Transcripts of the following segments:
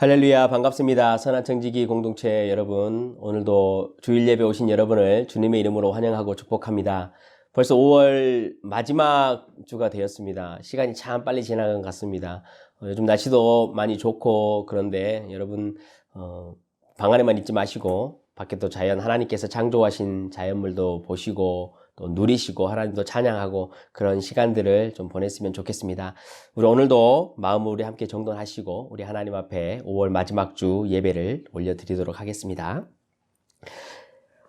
할렐루야, 반갑습니다. 선한청지기 공동체 여러분, 오늘도 주일 예배 오신 여러분을 주님의 이름으로 환영하고 축복합니다. 벌써 5월 마지막 주가 되었습니다. 시간이 참 빨리 지나간 것 같습니다. 요즘 날씨도 많이 좋고 그런데 여러분 방 안에만 있지 마시고 밖에 또 자연, 하나님께서 창조하신 자연물도 보시고 또 누리시고 하나님도 찬양하고 그런 시간들을 좀 보냈으면 좋겠습니다. 우리 오늘도 마음을 우리 함께 정돈하시고 우리 하나님 앞에 5월 마지막 주 예배를 올려드리도록 하겠습니다.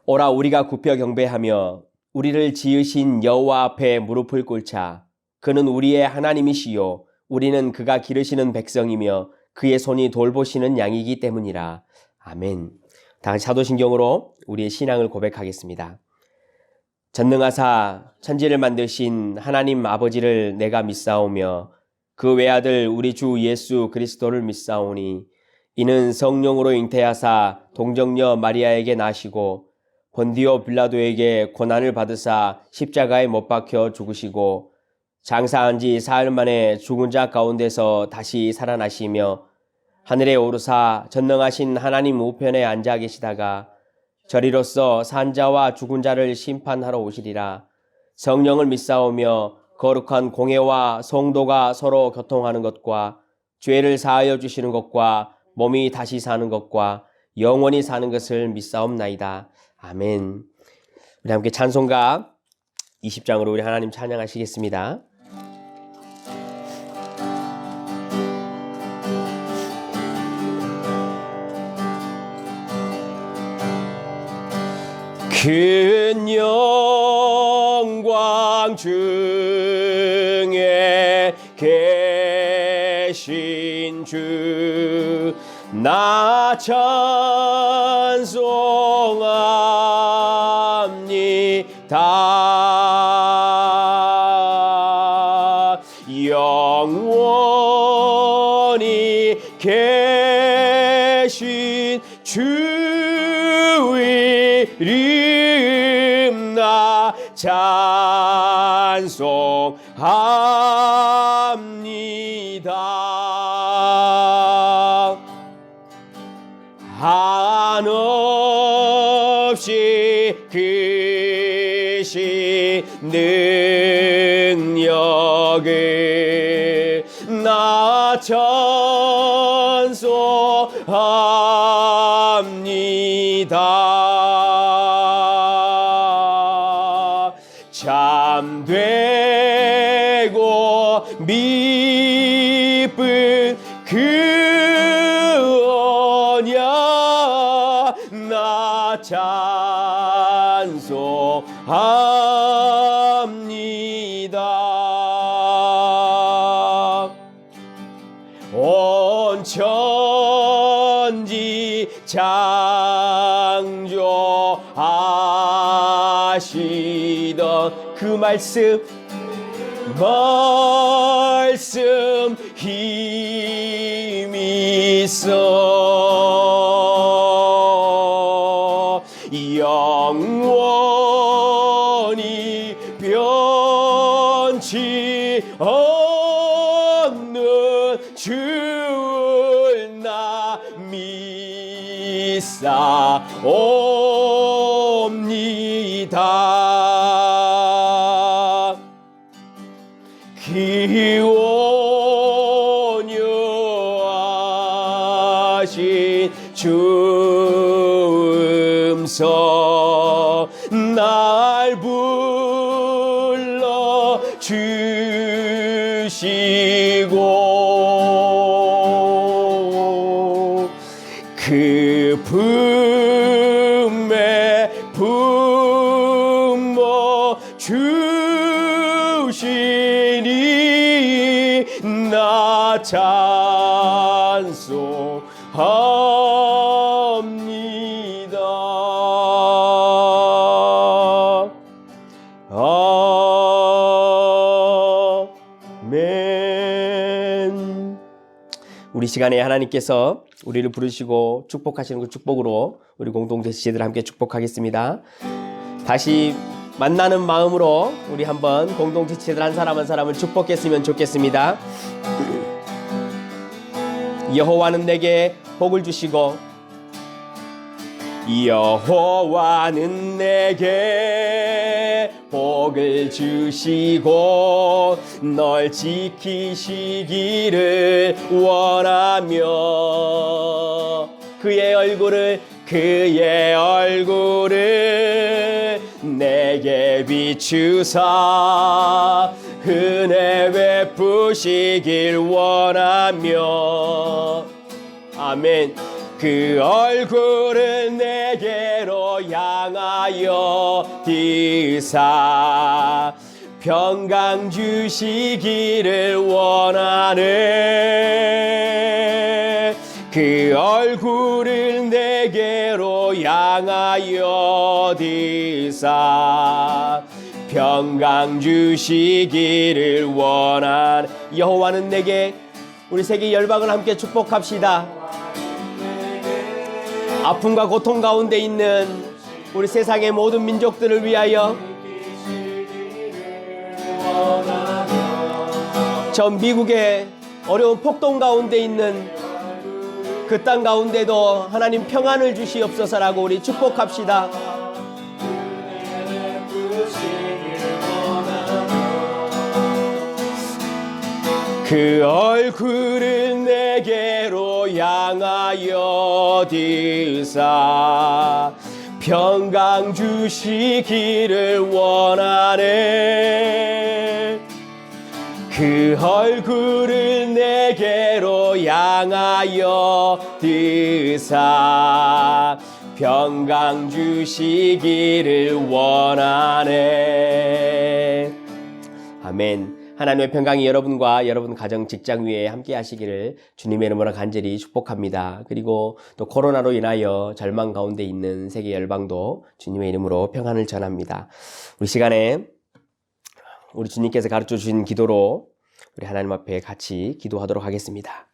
오라 우리가 굽혀 경배하며 우리를 지으신 여호와 앞에 무릎을 꿇자. 그는 우리의 하나님이시요 우리는 그가 기르시는 백성이며 그의 손이 돌보시는 양이기 때문이라. 아멘. 다같이 사도신경으로 우리의 신앙을 고백하겠습니다. 전능하사 천지를 만드신 하나님 아버지를 내가 믿사오며 그 외아들 우리 주 예수 그리스도를 믿사오니 이는 성령으로 잉태하사 동정녀 마리아에게 나시고 본디오 빌라도에게 고난을 받으사 십자가에 못 박혀 죽으시고 장사한 지 사흘 만에 죽은 자 가운데서 다시 살아나시며 하늘에 오르사 전능하신 하나님 우편에 앉아 계시다가 저리로서 산자와 죽은 자를 심판하러 오시리라. 성령을 믿사오며 거룩한 공회와 성도가 서로 교통하는 것과 죄를 사하여 주시는 것과 몸이 다시 사는 것과 영원히 사는 것을 믿사옵나이다. 아멘. 우리 함께 찬송가 20장으로 우리 하나님 찬양하시겠습니다. 큰 영광 중에 계신 주 나 찬송합니다. 영원히 계신 주의 이름 나 찬송합니다. 한없이 크신 능력을 나 찬송합니다. 참되고 미쁜 그 언약 나 찬송합니다. 온 천지 창조하시던 그 말씀 힘이 있어 영원히 변치 않는 줄 나 믿사옵니다. 기원유하신 주 음성 날 불러 주시고 그 품에 품어 주시니 나 찬송합니다. 아멘. 우리 시간에 하나님께서 우리를 부르시고 축복하시는 그 축복으로 우리 공동체 지체들 함께 축복하겠습니다. 다시 만나는 마음으로 우리 한번 공동체 지체들 한 사람 한 사람을 축복했으면 좋겠습니다. 여호와는 내게 복을 주시고 여호와는 내게 복을 주시고 널 지키시기를 원하며 그의 얼굴을 내게 비추사 은혜 베푸시길 원하며 아멘. 그 얼굴을 내게로 향하여 드사 평강 주시기를 원하네. 그 얼굴을 내게로 향하여 드사 평강 주시기를 원하네. 여호와는 내게, 우리 세계 열방을 함께 축복합시다. 아픔과 고통 가운데 있는 우리 세상의 모든 민족들을 위하여, 전 미국의 어려운 폭동 가운데 있는 그 땅 가운데도 하나님 평안을 주시옵소서라고 우리 축복합시다. 그 얼굴을 내게로 향하여 드사 평강 주시기를 원하네. 그 얼굴을 내게로 향하여 드사 평강 주시기를 원하네. 아멘. 하나님의 평강이 여러분과 여러분 가정, 직장 위에 함께 하시기를 주님의 이름으로 간절히 축복합니다. 그리고 또 코로나로 인하여 절망 가운데 있는 세계 열방도 주님의 이름으로 평안을 전합니다. 우리 시간에 우리 주님께서 가르쳐 주신 기도로 우리 하나님 앞에 같이 기도하도록 하겠습니다.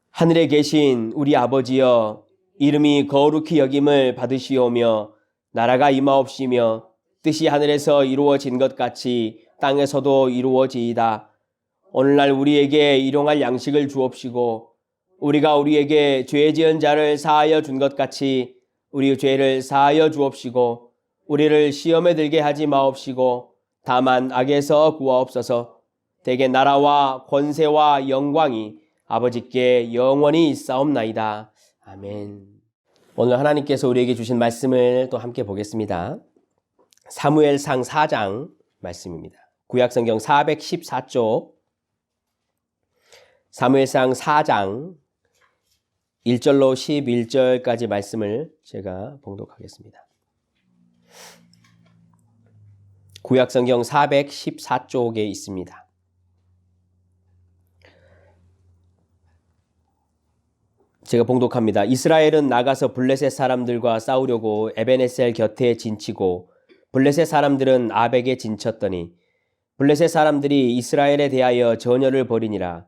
하늘에 계신 우리 아버지여, 이름이 거룩히 여김을 받으시오며 나라가 임하옵시며 뜻이 하늘에서 이루어진 것 같이 땅에서도 이루어지이다. 오늘날 우리에게 일용할 양식을 주옵시고 우리가 우리에게 죄 지은 자를 사하여 준 것 같이 우리 죄를 사하여 주옵시고 우리를 시험에 들게 하지 마옵시고 다만 악에서 구하옵소서. 대개 나라와 권세와 영광이 아버지께 영원히 있사옵나이다. 아멘. 오늘 하나님께서 우리에게 주신 말씀을 또 함께 보겠습니다. 사무엘상 4장 말씀입니다. 구약성경 414쪽 사무엘상 4장 1절로 11절까지 말씀을 제가 봉독하겠습니다. 구약성경 414쪽에 있습니다. 제가 봉독합니다. 이스라엘은 나가서 블레셋 사람들과 싸우려고 에베네셀 곁에 진치고 블레셋 사람들은 아벡에 진쳤더니 블레셋 사람들이 이스라엘에 대하여 전열을 벌이니라.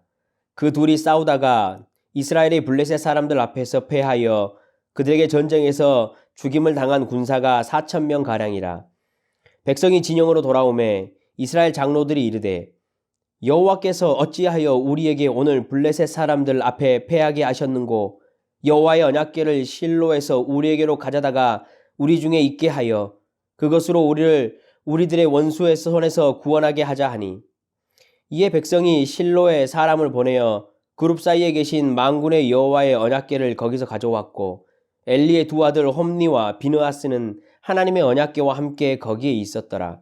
그 둘이 싸우다가 이스라엘이 블레셋 사람들 앞에서 패하여 그들에게 전쟁에서 죽임을 당한 군사가 4,000명 가량이라. 백성이 진영으로 돌아오매 이스라엘 장로들이 이르되 여호와께서 어찌하여 우리에게 오늘 블레셋 사람들 앞에 패하게 하셨는고 여호와의 언약궤를 실로에서 우리에게로 가져다가 우리 중에 있게 하여 그것으로 우리를 우리들의 원수의 손에서 구원하게 하자 하니 이에 백성이 실로에 사람을 보내어 그룹 사이에 계신 만군의 여호와의 언약궤를 거기서 가져왔고 엘리의 두 아들 홈니와 비느하스는 하나님의 언약궤와 함께 거기에 있었더라.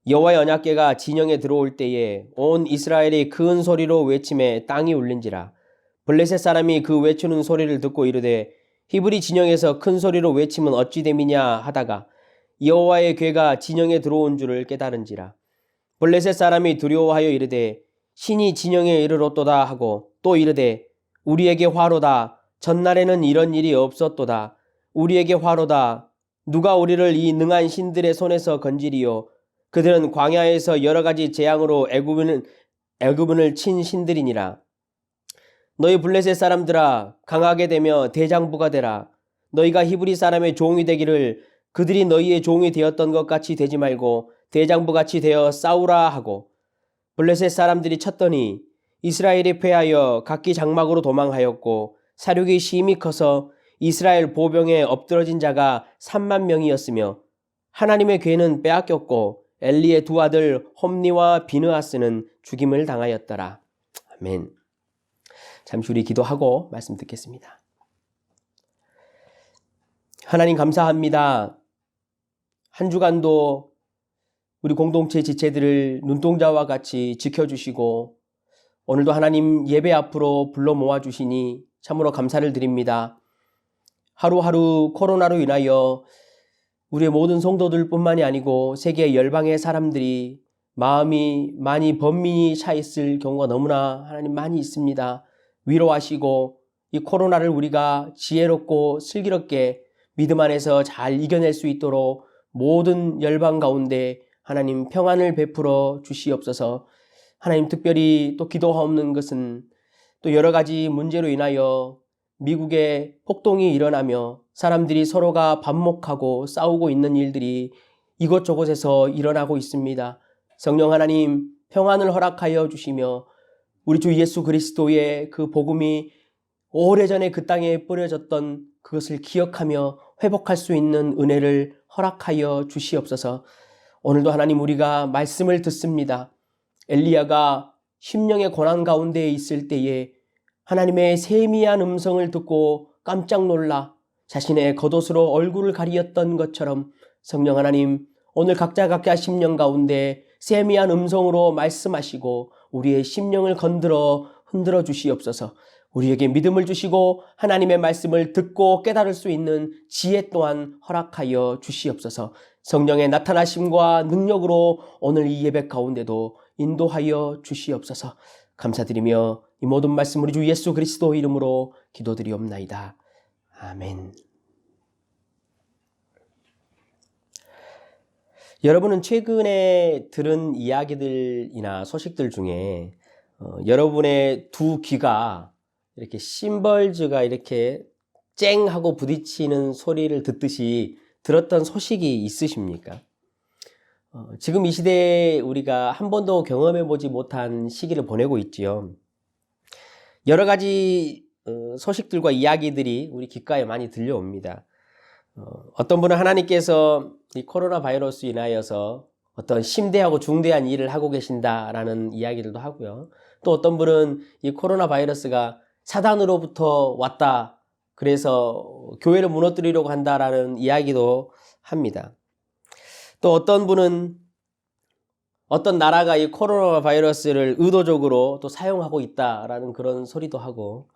여호와의 언약궤가 진영에 들어올 때에 온 이스라엘이 큰 소리로 외침에 땅이 울린지라. 블레셋 사람이 그 외치는 소리를 듣고 이르되 히브리 진영에서 큰 소리로 외침은 어찌 됨이냐 하다가 여호와의 궤가 진영에 들어온 줄을 깨달은지라. 블레셋 사람이 두려워하여 이르되 신이 진영에 이르렀도다 하고 또 이르되 우리에게 화로다. 전날에는 이런 일이 없었도다. 우리에게 화로다. 누가 우리를 이 능한 신들의 손에서 건지리요. 그들은 광야에서 여러 가지 재앙으로 애굽인을 친 신들이니라. 너희 블레셋 사람들아, 강하게 되며 대장부가 되라. 너희가 히브리 사람의 종이 되기를 그들이 너희의 종이 되었던 것 같이 되지 말고 대장부같이 되어 싸우라 하고 블레셋 사람들이 쳤더니 이스라엘이 패하여 각기 장막으로 도망하였고 사륙이 심히 커서 이스라엘 보병에 엎드러진 자가 3만 명이었으며 하나님의 괴는 빼앗겼고 엘리의 두 아들 홈니와 비느하스는 죽임을 당하였더라. 아멘. 잠시 우리 기도하고 말씀 듣겠습니다. 하나님 감사합니다. 한 주간도 우리 공동체 지체들을 눈동자와 같이 지켜주시고 오늘도 하나님 예배 앞으로 불러 모아주시니 참으로 감사를 드립니다. 하루하루 코로나로 인하여 우리의 모든 성도들 뿐만이 아니고 세계 열방의 사람들이 마음이 많이 번민이 차 있을 경우가 너무나 하나님 많이 있습니다. 위로하시고 이 코로나를 우리가 지혜롭고 슬기롭게 믿음 안에서 잘 이겨낼 수 있도록 모든 열방 가운데 하나님 평안을 베풀어 주시옵소서. 하나님 특별히 또 기도하옵는 것은 또 여러 가지 문제로 인하여 미국에 폭동이 일어나며 사람들이 서로가 반목하고 싸우고 있는 일들이 이곳저곳에서 일어나고 있습니다. 성령 하나님 평안을 허락하여 주시며 우리 주 예수 그리스도의 그 복음이 오래전에 그 땅에 뿌려졌던 그것을 기억하며 회복할 수 있는 은혜를 허락하여 주시옵소서. 오늘도 하나님 우리가 말씀을 듣습니다. 엘리야가 심령의 고난 가운데 있을 때에 하나님의 세미한 음성을 듣고 깜짝 놀라 자신의 겉옷으로 얼굴을 가리었던 것처럼 성령 하나님 오늘 각자 심령 가운데 세미한 음성으로 말씀하시고 우리의 심령을 흔들어 주시옵소서. 우리에게 믿음을 주시고 하나님의 말씀을 듣고 깨달을 수 있는 지혜 또한 허락하여 주시옵소서. 성령의 나타나심과 능력으로 오늘 이 예배 가운데도 인도하여 주시옵소서. 감사드리며 이 모든 말씀 우리 주 예수 그리스도 이름으로 기도드리옵나이다. 아멘. 여러분은 최근에 들은 이야기들이나 소식들 중에 여러분의 두 귀가 이렇게 심벌즈가 이렇게 쨍 하고 부딪히는 소리를 듣듯이 들었던 소식이 있으십니까? 지금 이 시대에 우리가 한 번도 경험해보지 못한 시기를 보내고 있지요. 여러 가지 소식들과 이야기들이 우리 귓가에 많이 들려옵니다. 어떤 분은 하나님께서 이 코로나 바이러스 인하여서 어떤 심대하고 중대한 일을 하고 계신다라는 이야기들도 하고요. 또 어떤 분은 이 코로나 바이러스가 사단으로부터 왔다. 그래서 교회를 무너뜨리려고 한다라는 이야기도 합니다. 또 어떤 분은 어떤 나라가 이 코로나 바이러스를 의도적으로 또 사용하고 있다라는 그런 소리도 하고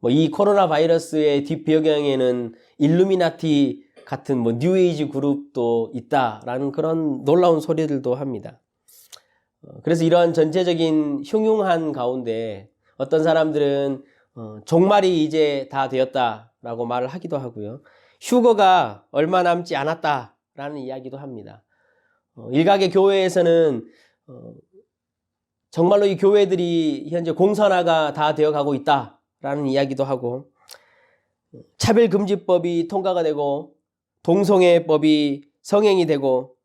이 코로나 바이러스의 뒷배경에는 일루미나티 같은 뉴에이지 그룹도 있다라는 그런 놀라운 소리들도 합니다. 그래서 이런 전체적인 흉흉한 가운데 어떤 사람들은 종말이 이제 다 되었다라고 말을 하기도 하고요. 휴거가 얼마 남지 않았다라는 이야기도 합니다. 일각의 교회에서는 정말로 이 교회들이 현재 공산화가 다 되어가고 있다라는 이야기도 하고 차별금지법이 통과가 되고 동성애법이 성행이 되고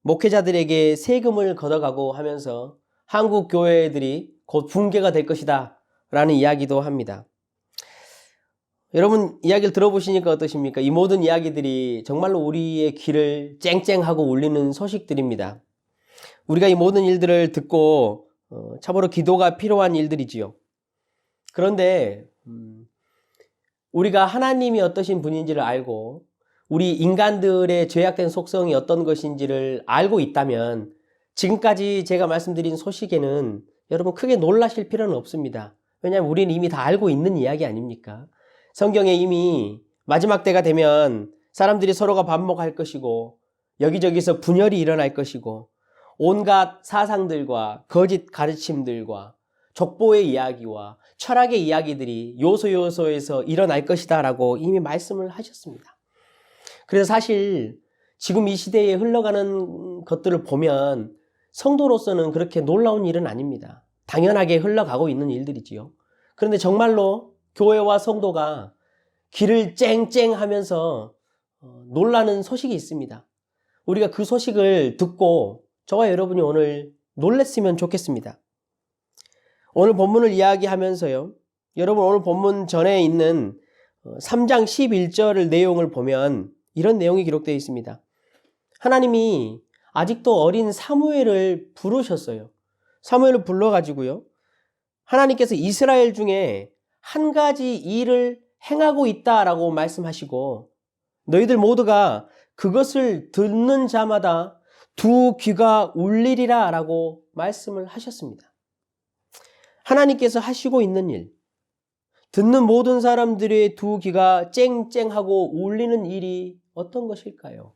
목회자들에게 세금을 걷어가고 하면서 한국 교회들이 곧 붕괴가 될 것이다 라는 이야기도 합니다. 여러분 이야기를 들어보시니까 어떠십니까? 이 모든 이야기들이 정말로 우리의 귀를 쨍쨍하고 울리는 소식들입니다. 우리가 이 모든 일들을 듣고 참으로 기도가 필요한 일들이지요. 그런데 우리가 하나님이 어떠신 분인지를 알고 우리 인간들의 죄악된 속성이 어떤 것인지를 알고 있다면 지금까지 제가 말씀드린 소식에는 여러분 크게 놀라실 필요는 없습니다. 왜냐하면 우리는 이미 다 알고 있는 이야기 아닙니까? 성경에 이미 마지막 때가 되면 사람들이 서로가 반목할 것이고 여기저기서 분열이 일어날 것이고 온갖 사상들과 거짓 가르침들과 족보의 이야기와 철학의 이야기들이 요소에서 일어날 것이다 라고 이미 말씀을 하셨습니다. 그래서 사실 지금 이 시대에 흘러가는 것들을 보면 성도로서는 그렇게 놀라운 일은 아닙니다. 당연하게 흘러가고 있는 일들이지요. 그런데 정말로 교회와 성도가 귀를 쨍쨍하면서 놀라는 소식이 있습니다. 우리가 그 소식을 듣고 저와 여러분이 오늘 놀랬으면 좋겠습니다. 오늘 본문을 이야기하면서요. 여러분 오늘 본문 전에 있는 3장 11절 내용을 보면 이런 내용이 기록되어 있습니다. 하나님이 아직도 어린 사무엘을 부르셨어요. 사무엘을 불러가지고요. 하나님께서 이스라엘 중에 한 가지 일을 행하고 있다라고 말씀하시고 너희들 모두가 그것을 듣는 자마다 두 귀가 울리리라 라고 말씀을 하셨습니다. 하나님께서 하시고 있는 일, 듣는 모든 사람들의 두 귀가 쨍쨍하고 울리는 일이 어떤 것일까요?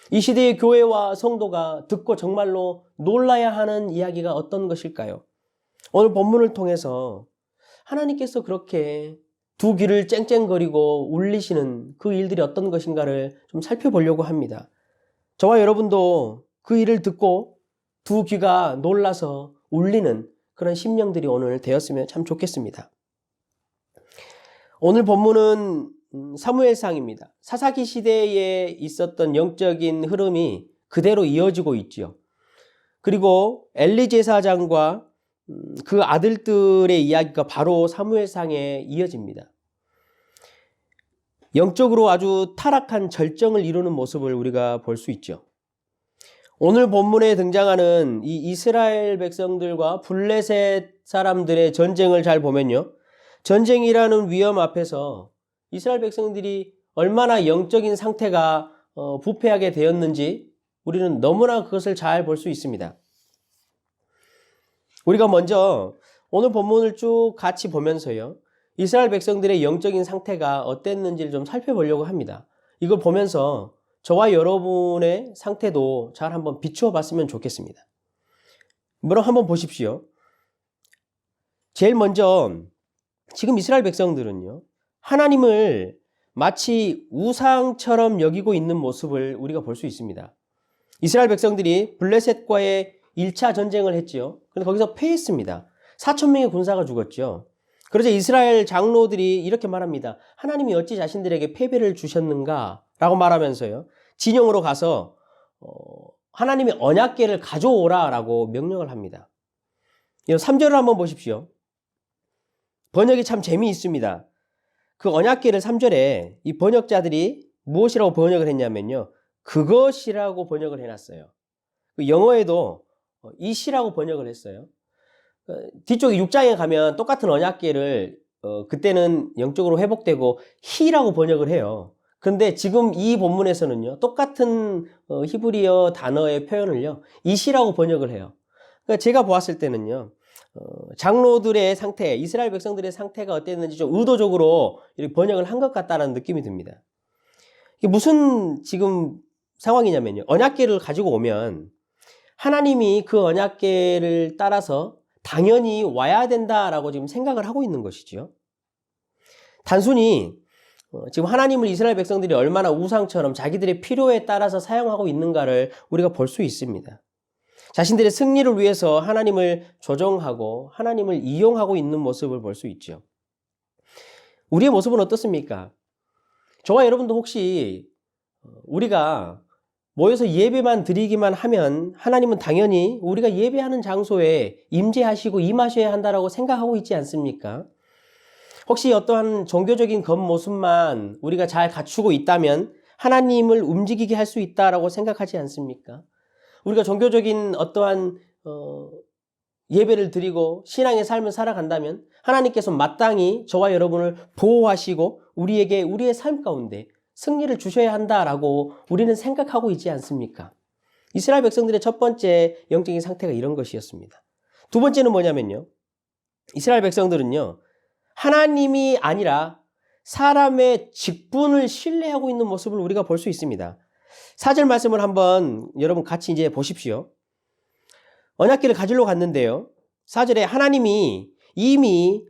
이 시대의 교회와 성도가 듣고 정말로 놀라야 하는 이야기가 어떤 것일까요? 오늘 본문을 통해서 하나님께서 그렇게 두 귀를 쨍쨍거리고 울리시는 그 일들이 어떤 것인가를 좀 살펴보려고 합니다. 저와 여러분도 그 일을 듣고 두 귀가 놀라서 울리는 그런 심령들이 오늘 되었으면 참 좋겠습니다. 오늘 본문은 사무엘상입니다. 사사기 시대에 있었던 영적인 흐름이 그대로 이어지고 있지요. 그리고 엘리 제사장과 그 아들들의 이야기가 바로 사무엘상에 이어집니다. 영적으로 아주 타락한 절정을 이루는 모습을 우리가 볼 수 있죠. 오늘 본문에 등장하는 이 이스라엘 백성들과 블레셋 사람들의 전쟁을 잘 보면요. 전쟁이라는 위험 앞에서 이스라엘 백성들이 얼마나 영적인 상태가 부패하게 되었는지 우리는 너무나 그것을 잘 볼 수 있습니다. 우리가 먼저 오늘 본문을 쭉 같이 보면서요. 이스라엘 백성들의 영적인 상태가 어땠는지를 좀 살펴보려고 합니다. 이걸 보면서 저와 여러분의 상태도 잘 한번 비추어 봤으면 좋겠습니다. 물론 한번 보십시오. 제일 먼저 지금 이스라엘 백성들은요. 하나님을 마치 우상처럼 여기고 있는 모습을 우리가 볼 수 있습니다. 이스라엘 백성들이 블레셋과의 1차 전쟁을 했지요. 그런데 거기서 패했습니다. 4,000명의 군사가 죽었죠. 그래서 이스라엘 장로들이 이렇게 말합니다. 하나님이 어찌 자신들에게 패배를 주셨는가? 라고 말하면서요. 진영으로 가서 하나님의 언약궤를 가져오라 라고 명령을 합니다. 3절을 한번 보십시오. 번역이 참 재미있습니다. 그 언약궤를 3절에 이 번역자들이 무엇이라고 번역을 했냐면요. 그것이라고 번역을 해놨어요. 영어에도 이시라고 번역을 했어요. 뒤쪽에 6장에 가면 똑같은 언약궤를 그때는 영적으로 회복되고 히라고 번역을 해요. 그런데 지금 이 본문에서는요. 똑같은 히브리어 단어의 표현을요. 이시라고 번역을 해요. 그러니까 제가 보았을 때는요. 장로들의 상태, 이스라엘 백성들의 상태가 어땠는지 좀 의도적으로 이렇게 번역을 한 것 같다는 느낌이 듭니다. 이게 무슨 지금 상황이냐면요. 언약궤를 가지고 오면 하나님이 그 언약궤를 따라서 당연히 와야 된다라고 지금 생각을 하고 있는 것이죠. 단순히 지금 하나님을 이스라엘 백성들이 얼마나 우상처럼 자기들의 필요에 따라서 사용하고 있는가를 우리가 볼 수 있습니다. 자신들의 승리를 위해서 하나님을 조종하고 하나님을 이용하고 있는 모습을 볼 수 있죠. 우리의 모습은 어떻습니까? 저와 여러분도 혹시 우리가 모여서 예배만 드리기만 하면 하나님은 당연히 우리가 예배하는 장소에 임재하시고 임하셔야 한다라고 생각하고 있지 않습니까? 혹시 어떠한 종교적인 겉모습만 우리가 잘 갖추고 있다면 하나님을 움직이게 할 수 있다라고 생각하지 않습니까? 우리가 종교적인 어떠한 예배를 드리고 신앙의 삶을 살아간다면 하나님께서 마땅히 저와 여러분을 보호하시고 우리에게 우리의 삶 가운데 승리를 주셔야 한다라고 우리는 생각하고 있지 않습니까? 이스라엘 백성들의 첫 번째 영적인 상태가 이런 것이었습니다. 두 번째는 뭐냐면요. 이스라엘 백성들은요. 하나님이 아니라 사람의 직분을 신뢰하고 있는 모습을 우리가 볼 수 있습니다. 4절 말씀을 한번 여러분 같이 이제 보십시오. 언약궤를 가지러 갔는데요. 4절에 하나님이 이미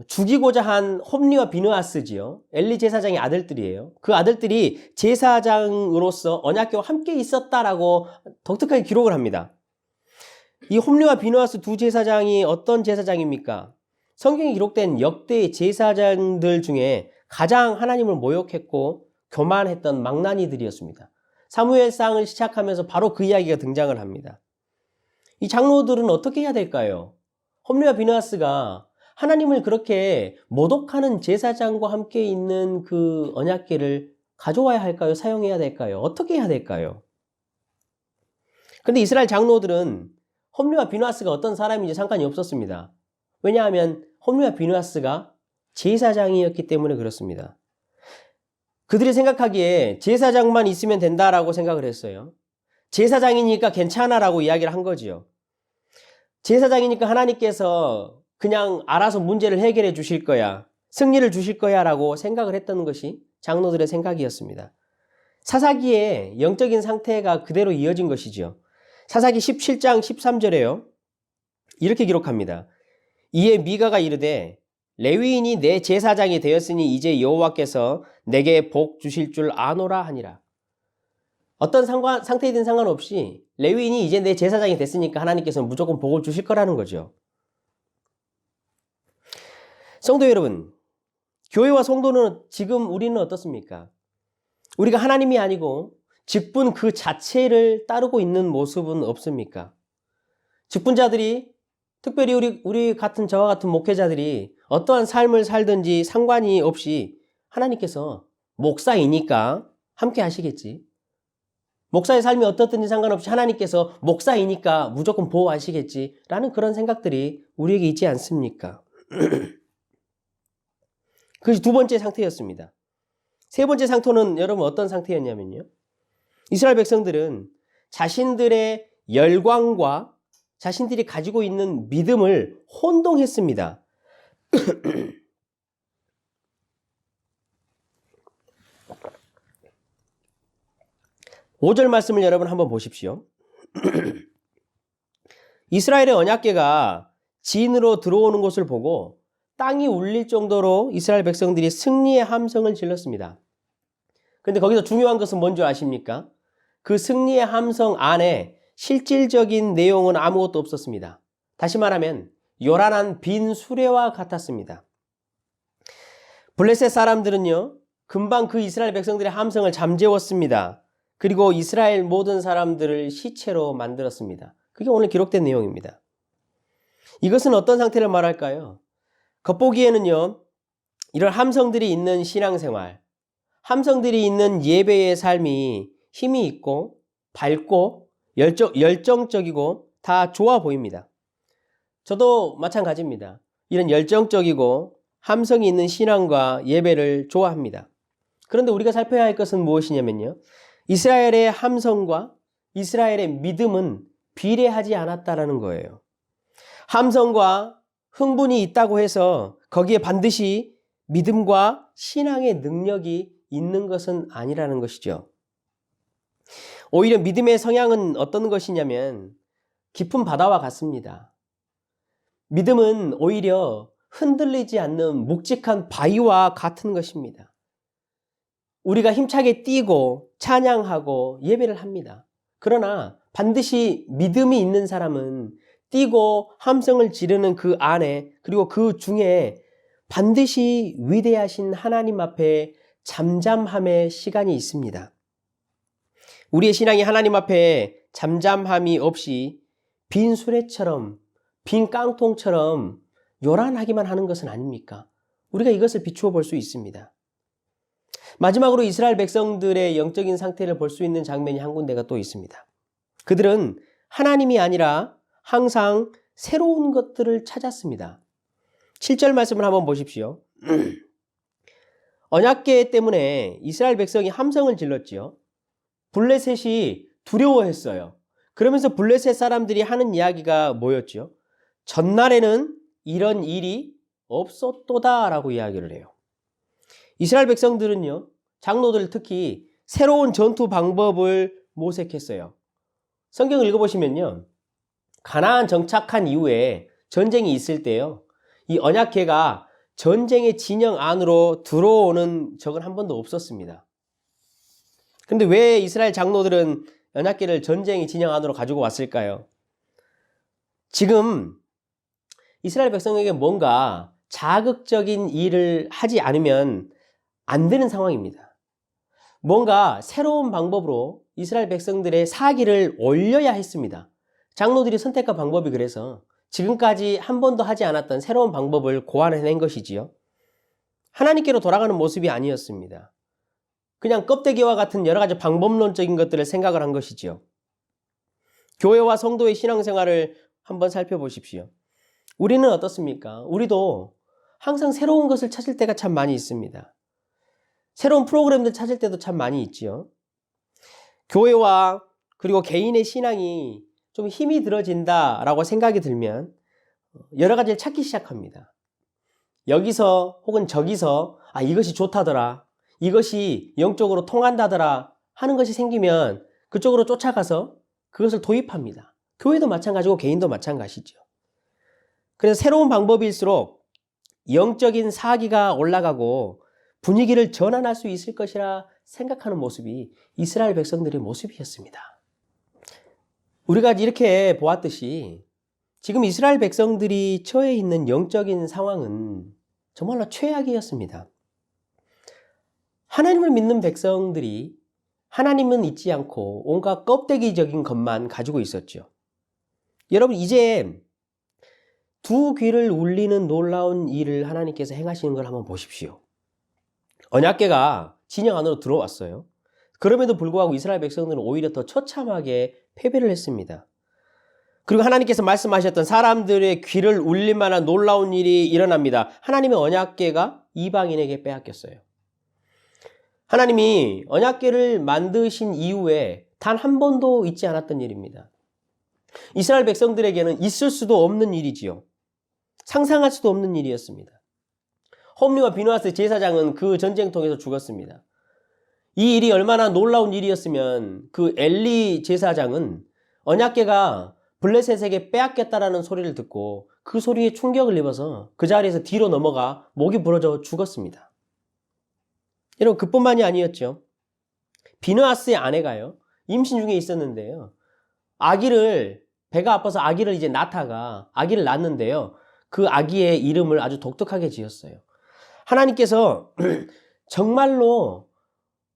죽이고자 한 홈리와 비느하스지요. 엘리 제사장의 아들들이에요. 그 아들들이 제사장으로서 언약궤와 함께 있었다라고 독특하게 기록을 합니다. 이 홈리와 비느하스 두 제사장이 어떤 제사장입니까? 성경에 기록된 역대 제사장들 중에 가장 하나님을 모욕했고 교만했던 망나니들이었습니다. 사무엘상을 시작하면서 바로 그 이야기가 등장을 합니다. 이 장로들은 어떻게 해야 될까요? 홈리와 비느하스가 하나님을 그렇게 모독하는 제사장과 함께 있는 그 언약궤를 가져와야 할까요? 사용해야 될까요? 어떻게 해야 될까요? 근데 이스라엘 장로들은 홈리와 비느하스가 어떤 사람인지 상관이 없었습니다. 왜냐하면 홈리와 비느하스가 제사장이었기 때문에 그렇습니다. 그들이 생각하기에 제사장만 있으면 된다라고 생각을 했어요. 제사장이니까 괜찮아라고 이야기를 한 거지요. 제사장이니까 하나님께서 그냥 알아서 문제를 해결해 주실 거야, 승리를 주실 거야 라고 생각을 했던 것이 장로들의 생각이었습니다. 사사기의 영적인 상태가 그대로 이어진 것이죠. 사사기 17장 13절에요. 이렇게 기록합니다. 이에 미가가 이르되 레위인이 내 제사장이 되었으니 이제 여호와께서 내게 복 주실 줄 아노라 하니라. 어떤 상태이든 상관없이 레위인이 이제 내 제사장이 됐으니까 하나님께서는 무조건 복을 주실 거라는 거죠. 성도 여러분, 교회와 성도는 지금 우리는 어떻습니까? 우리가 하나님이 아니고 직분 그 자체를 따르고 있는 모습은 없습니까? 직분자들이, 특별히 우리 같은 저와 같은 목회자들이 어떠한 삶을 살든지 상관이 없이 하나님께서 목사이니까 함께 하시겠지. 목사의 삶이 어떻든지 상관없이 하나님께서 목사이니까 무조건 보호하시겠지 라는 그런 생각들이 우리에게 있지 않습니까? 그것이 두 번째 상태였습니다. 세 번째 상태는 여러분 어떤 상태였냐면요. 이스라엘 백성들은 자신들의 열광과 자신들이 가지고 있는 믿음을 혼동했습니다. 5절 말씀을 여러분 한번 보십시오. 이스라엘의 언약궤가 진으로 들어오는 것을 보고 땅이 울릴 정도로 이스라엘 백성들이 승리의 함성을 질렀습니다. 그런데 거기서 중요한 것은 뭔지 아십니까? 그 승리의 함성 안에 실질적인 내용은 아무것도 없었습니다. 다시 말하면 요란한 빈 수레와 같았습니다. 블레셋 사람들은요, 금방 그 이스라엘 백성들의 함성을 잠재웠습니다. 그리고 이스라엘 모든 사람들을 시체로 만들었습니다. 그게 오늘 기록된 내용입니다. 이것은 어떤 상태를 말할까요? 겉보기에는요, 이런 함성들이 있는 신앙생활, 함성들이 있는 예배의 삶이 힘이 있고 밝고 열정적이고 다 좋아 보입니다. 저도 마찬가지입니다. 이런 열정적이고 함성이 있는 신앙과 예배를 좋아합니다. 그런데 우리가 살펴야 할 것은 무엇이냐면요, 이스라엘의 함성과 이스라엘의 믿음은 비례하지 않았다라는 거예요. 함성과 흥분이 있다고 해서 거기에 반드시 믿음과 신앙의 능력이 있는 것은 아니라는 것이죠. 오히려 믿음의 성향은 어떤 것이냐면 깊은 바다와 같습니다. 믿음은 오히려 흔들리지 않는 묵직한 바위와 같은 것입니다. 우리가 힘차게 뛰고 찬양하고 예배를 합니다. 그러나 반드시 믿음이 있는 사람은 뛰고 함성을 지르는 그 안에, 그리고 그 중에 반드시 위대하신 하나님 앞에 잠잠함의 시간이 있습니다. 우리의 신앙이 하나님 앞에 잠잠함이 없이 빈 수레처럼, 빈 깡통처럼 요란하기만 하는 것은 아닙니까? 우리가 이것을 비추어 볼 수 있습니다. 마지막으로 이스라엘 백성들의 영적인 상태를 볼 수 있는 장면이 한 군데가 또 있습니다. 그들은 하나님이 아니라 항상 새로운 것들을 찾았습니다. 7절 말씀을 한번 보십시오. 언약궤 때문에 이스라엘 백성이 함성을 질렀지요. 블레셋이 두려워했어요. 그러면서 블레셋 사람들이 하는 이야기가 뭐였죠? 전날에는 이런 일이 없었도다 라고 이야기를 해요. 이스라엘 백성들은요, 장로들 특히 새로운 전투 방법을 모색했어요. 성경을 읽어보시면요, 가나안 정착한 이후에 전쟁이 있을 때요, 이 언약궤가 전쟁의 진영 안으로 들어오는 적은 한 번도 없었습니다. 근데 왜 이스라엘 장로들은 언약궤를 전쟁의 진영 안으로 가지고 왔을까요? 지금 이스라엘 백성에게 뭔가 자극적인 일을 하지 않으면 안 되는 상황입니다. 뭔가 새로운 방법으로 이스라엘 백성들의 사기를 올려야 했습니다. 장로들이 선택한 방법이 그래서 지금까지 한 번도 하지 않았던 새로운 방법을 고안해낸 것이지요. 하나님께로 돌아가는 모습이 아니었습니다. 그냥 껍데기와 같은 여러 가지 방법론적인 것들을 생각을 한 것이지요. 교회와 성도의 신앙생활을 한번 살펴보십시오. 우리는 어떻습니까? 우리도 항상 새로운 것을 찾을 때가 참 많이 있습니다. 새로운 프로그램들 찾을 때도 참 많이 있지요. 교회와 그리고 개인의 신앙이 좀 힘이 들어진다라고 생각이 들면 여러 가지를 찾기 시작합니다. 여기서 혹은 저기서 이것이 좋다더라, 이것이 영적으로 통한다더라 하는 것이 생기면 그쪽으로 쫓아가서 그것을 도입합니다. 교회도 마찬가지고 개인도 마찬가지죠. 그래서 새로운 방법일수록 영적인 사기가 올라가고 분위기를 전환할 수 있을 것이라 생각하는 모습이 이스라엘 백성들의 모습이었습니다. 우리가 이렇게 보았듯이 지금 이스라엘 백성들이 처해 있는 영적인 상황은 정말로 최악이었습니다. 하나님을 믿는 백성들이 하나님은 잊지 않고 온갖 껍데기적인 것만 가지고 있었죠. 여러분, 이제 두 귀를 울리는 놀라운 일을 하나님께서 행하시는 걸 한번 보십시오. 언약궤가 진영 안으로 들어왔어요. 그럼에도 불구하고 이스라엘 백성들은 오히려 더 처참하게 패배를 했습니다. 그리고 하나님께서 말씀하셨던 사람들의 귀를 울릴 만한 놀라운 일이 일어납니다. 하나님의 언약궤가 이방인에게 빼앗겼어요. 하나님이 언약궤를 만드신 이후에 단 한 번도 있지 않았던 일입니다. 이스라엘 백성들에게는 있을 수도 없는 일이지요. 상상할 수도 없는 일이었습니다. 홈리와 비누아스 제사장은 그 전쟁통에서 죽었습니다. 이 일이 얼마나 놀라운 일이었으면 그 엘리 제사장은 언약궤가 블레셋에게 빼앗겼다라는 소리를 듣고 그 소리에 충격을 입어서 그 자리에서 뒤로 넘어가 목이 부러져 죽었습니다. 여러분, 그뿐만이 아니었죠. 비누아스의 아내가요, 임신 중에 있었는데요, 배가 아파서 아기를 이제 낳다가 아기를 낳았는데요, 그 아기의 이름을 아주 독특하게 지었어요. 하나님께서 정말로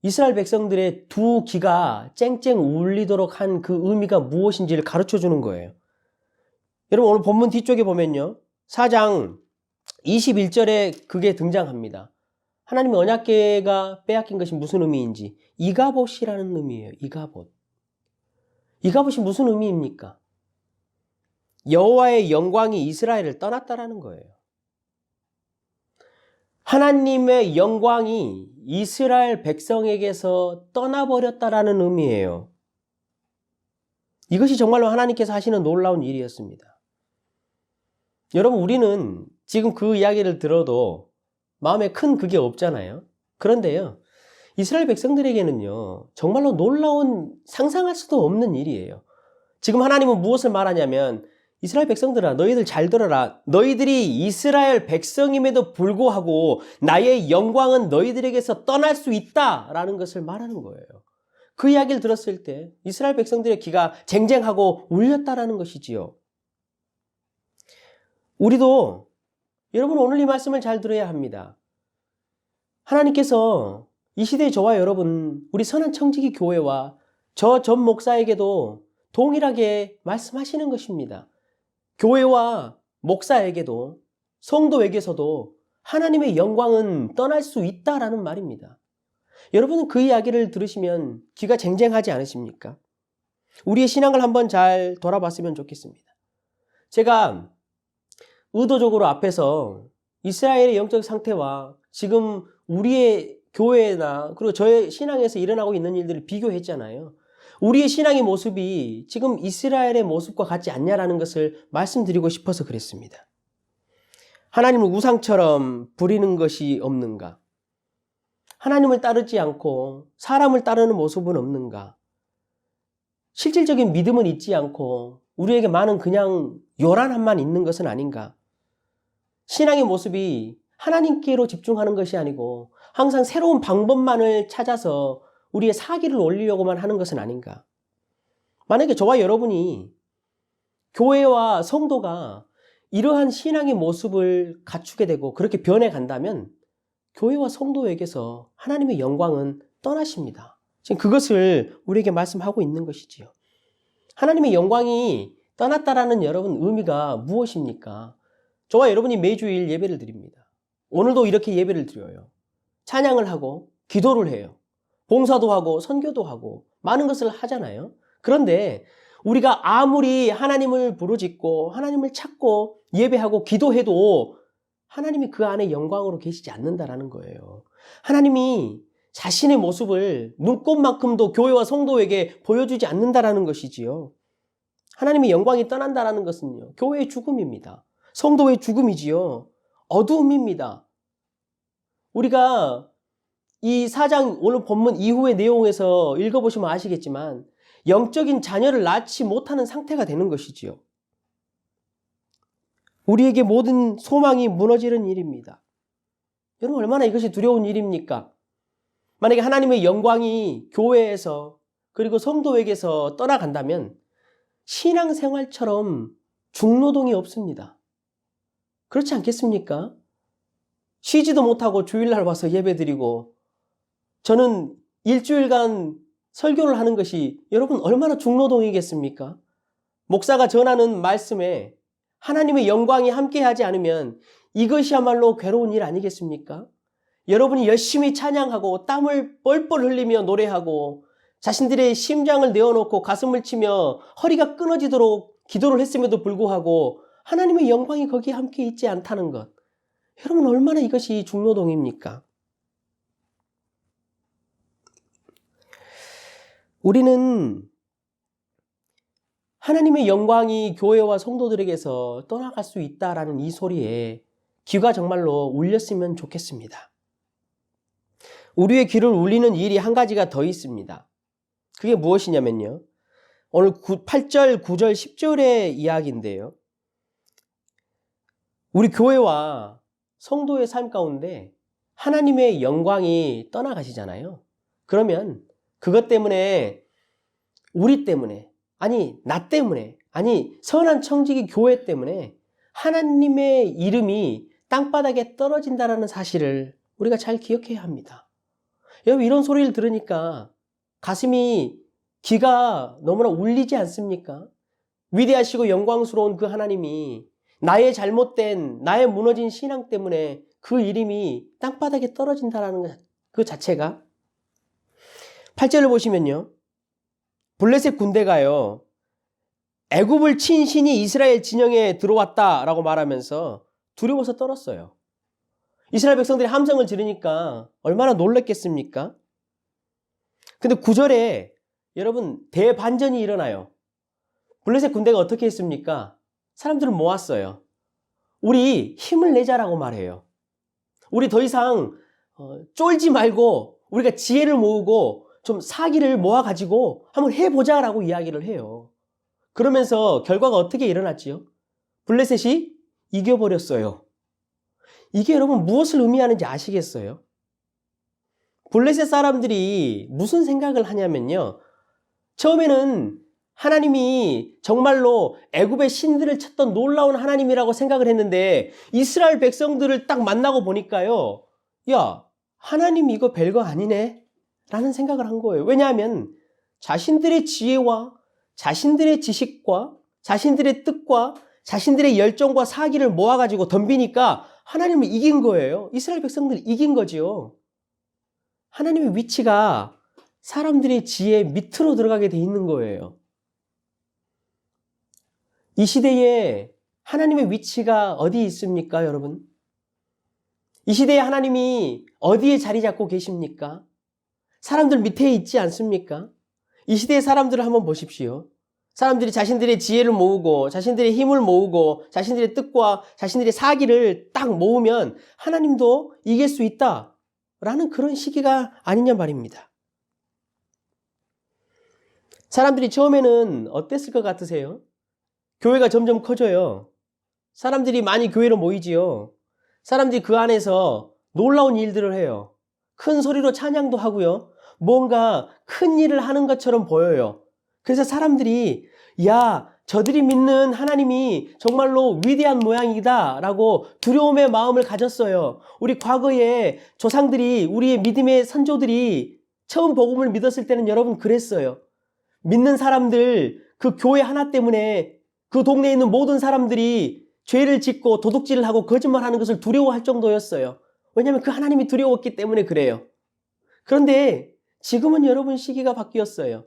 이스라엘 백성들의 두 귀가 쨍쨍 울리도록 한 그 의미가 무엇인지를 가르쳐 주는 거예요. 여러분, 오늘 본문 뒤쪽에 보면요, 4장 21절에 그게 등장합니다. 하나님의 언약궤가 빼앗긴 것이 무슨 의미인지, 이가봇이라는 의미예요. 이가봇. 이가봇이 무슨 의미입니까? 여호와의 영광이 이스라엘을 떠났다라는 거예요. 하나님의 영광이 이스라엘 백성에게서 떠나버렸다라는 의미예요. 이것이 정말로 하나님께서 하시는 놀라운 일이었습니다. 여러분, 우리는 지금 그 이야기를 들어도 마음에 큰 그게 없잖아요. 그런데요, 이스라엘 백성들에게는요, 정말로 놀라운, 상상할 수도 없는 일이에요. 지금 하나님은 무엇을 말하냐면, 이스라엘 백성들아, 너희들 잘 들어라. 너희들이 이스라엘 백성임에도 불구하고 나의 영광은 너희들에게서 떠날 수 있다라는 것을 말하는 거예요. 그 이야기를 들었을 때 이스라엘 백성들의 귀가 쟁쟁하고 울렸다라는 것이지요. 우리도 여러분, 오늘 이 말씀을 잘 들어야 합니다. 하나님께서 이 시대의 저와 여러분, 우리 선한 청지기 교회와 저 전 목사에게도 동일하게 말씀하시는 것입니다. 교회와 목사에게도, 성도에게서도 하나님의 영광은 떠날 수 있다라는 말입니다. 여러분은 그 이야기를 들으시면 귀가 쟁쟁하지 않으십니까? 우리의 신앙을 한번 잘 돌아봤으면 좋겠습니다. 제가 의도적으로 앞에서 이스라엘의 영적 상태와 지금 우리의 교회나 그리고 저의 신앙에서 일어나고 있는 일들을 비교했잖아요. 우리의 신앙의 모습이 지금 이스라엘의 모습과 같지 않냐라는 것을 말씀드리고 싶어서 그랬습니다. 하나님을 우상처럼 부리는 것이 없는가? 하나님을 따르지 않고 사람을 따르는 모습은 없는가? 실질적인 믿음은 있지 않고 우리에게 많은 그냥 요란함만 있는 것은 아닌가? 신앙의 모습이 하나님께로 집중하는 것이 아니고 항상 새로운 방법만을 찾아서 우리의 사기를 올리려고만 하는 것은 아닌가? 만약에 저와 여러분이 교회와 성도가 이러한 신앙의 모습을 갖추게 되고 그렇게 변해간다면 교회와 성도에게서 하나님의 영광은 떠나십니다. 지금 그것을 우리에게 말씀하고 있는 것이지요. 하나님의 영광이 떠났다라는 여러분 의미가 무엇입니까? 저와 여러분이 매주일 예배를 드립니다. 오늘도 이렇게 예배를 드려요. 찬양을 하고 기도를 해요. 봉사도 하고 선교도 하고 많은 것을 하잖아요. 그런데 우리가 아무리 하나님을 부르짖고 하나님을 찾고 예배하고 기도해도 하나님이 그 안에 영광으로 계시지 않는다라는 거예요. 하나님이 자신의 모습을 눈꼽만큼도 교회와 성도에게 보여주지 않는다라는 것이지요. 하나님의 영광이 떠난다라는 것은요, 교회의 죽음입니다. 성도의 죽음이지요. 어두움입니다. 우리가 이 4장 오늘 본문 이후의 내용에서 읽어보시면 아시겠지만 영적인 자녀를 낳지 못하는 상태가 되는 것이지요. 우리에게 모든 소망이 무너지는 일입니다. 여러분 얼마나 이것이 두려운 일입니까? 만약에 하나님의 영광이 교회에서 그리고 성도에게서 떠나간다면 신앙생활처럼 중노동이 없습니다. 그렇지 않겠습니까? 쉬지도 못하고 주일날 와서 예배드리고 저는 일주일간 설교를 하는 것이 여러분 얼마나 중노동이겠습니까? 목사가 전하는 말씀에 하나님의 영광이 함께하지 않으면 이것이야말로 괴로운 일 아니겠습니까? 여러분이 열심히 찬양하고 땀을 뻘뻘 흘리며 노래하고 자신들의 심장을 내어놓고 가슴을 치며 허리가 끊어지도록 기도를 했음에도 불구하고 하나님의 영광이 거기에 함께 있지 않다는 것. 여러분 얼마나 이것이 중노동입니까? 우리는 하나님의 영광이 교회와 성도들에게서 떠나갈 수 있다라는 이 소리에 귀가 정말로 울렸으면 좋겠습니다. 우리의 귀를 울리는 일이 한 가지가 더 있습니다. 그게 무엇이냐면요. 오늘 8절, 9절, 10절의 이야기인데요. 우리 교회와 성도의 삶 가운데 하나님의 영광이 떠나가시잖아요. 그러면 그것 때문에 우리 때문에 아니 나 때문에 아니 선한 청지기 교회 때문에 하나님의 이름이 땅바닥에 떨어진다는 사실을 우리가 잘 기억해야 합니다. 여러분 이런 소리를 들으니까 가슴이 귀가 너무나 울리지 않습니까? 위대하시고 영광스러운 그 하나님이 나의 잘못된 나의 무너진 신앙 때문에 그 이름이 땅바닥에 떨어진다는 그 자체가 8절을 보시면요. 블레셋 군대가요. 애굽을 친 신이 이스라엘 진영에 들어왔다라고 말하면서 두려워서 떨었어요. 이스라엘 백성들이 함성을 지르니까 얼마나 놀랐겠습니까? 근데 9절에 여러분 대반전이 일어나요. 블레셋 군대가 어떻게 했습니까? 사람들을 모았어요. 우리 힘을 내자라고 말해요. 우리 더 이상 쫄지 말고 우리가 지혜를 모으고 좀 사기를 모아가지고 한번 해보자라고 이야기를 해요. 그러면서 결과가 어떻게 일어났지요? 블레셋이 이겨버렸어요. 이게 여러분 무엇을 의미하는지 아시겠어요? 블레셋 사람들이 무슨 생각을 하냐면요. 처음에는 하나님이 정말로 애굽의 신들을 찾던 놀라운 하나님이라고 생각을 했는데 이스라엘 백성들을 딱 만나고 보니까요. 야, 하나님 이거 별거 아니네 라는 생각을 한 거예요. 왜냐하면 자신들의 지혜와 자신들의 지식과 자신들의 뜻과 자신들의 열정과 사기를 모아가지고 덤비니까 하나님을 이긴 거예요. 이스라엘 백성들이 이긴 거지요. 하나님의 위치가 사람들의 지혜 밑으로 들어가게 돼 있는 거예요. 이 시대에 하나님의 위치가 어디 있습니까, 여러분? 이 시대에 하나님이 어디에 자리 잡고 계십니까? 사람들 밑에 있지 않습니까? 이 시대의 사람들을 한번 보십시오. 사람들이 자신들의 지혜를 모으고 자신들의 힘을 모으고 자신들의 뜻과 자신들의 사기를 딱 모으면 하나님도 이길 수 있다라는 그런 시기가 아니냐 말입니다. 사람들이 처음에는 어땠을 것 같으세요? 교회가 점점 커져요. 사람들이 많이 교회로 모이지요. 사람들이 그 안에서 놀라운 일들을 해요. 큰 소리로 찬양도 하고요. 뭔가 큰 일을 하는 것처럼 보여요. 그래서 사람들이 야, 저들이 믿는 하나님이 정말로 위대한 모양이다 라고 두려움의 마음을 가졌어요. 우리 과거에 조상들이 우리의 믿음의 선조들이 처음 복음을 믿었을 때는 여러분 그랬어요. 믿는 사람들 그 교회 하나 때문에 그 동네에 있는 모든 사람들이 죄를 짓고 도둑질을 하고 거짓말하는 것을 두려워할 정도였어요. 왜냐하면 그 하나님이 두려웠기 때문에 그래요. 그런데 지금은 여러분 시기가 바뀌었어요.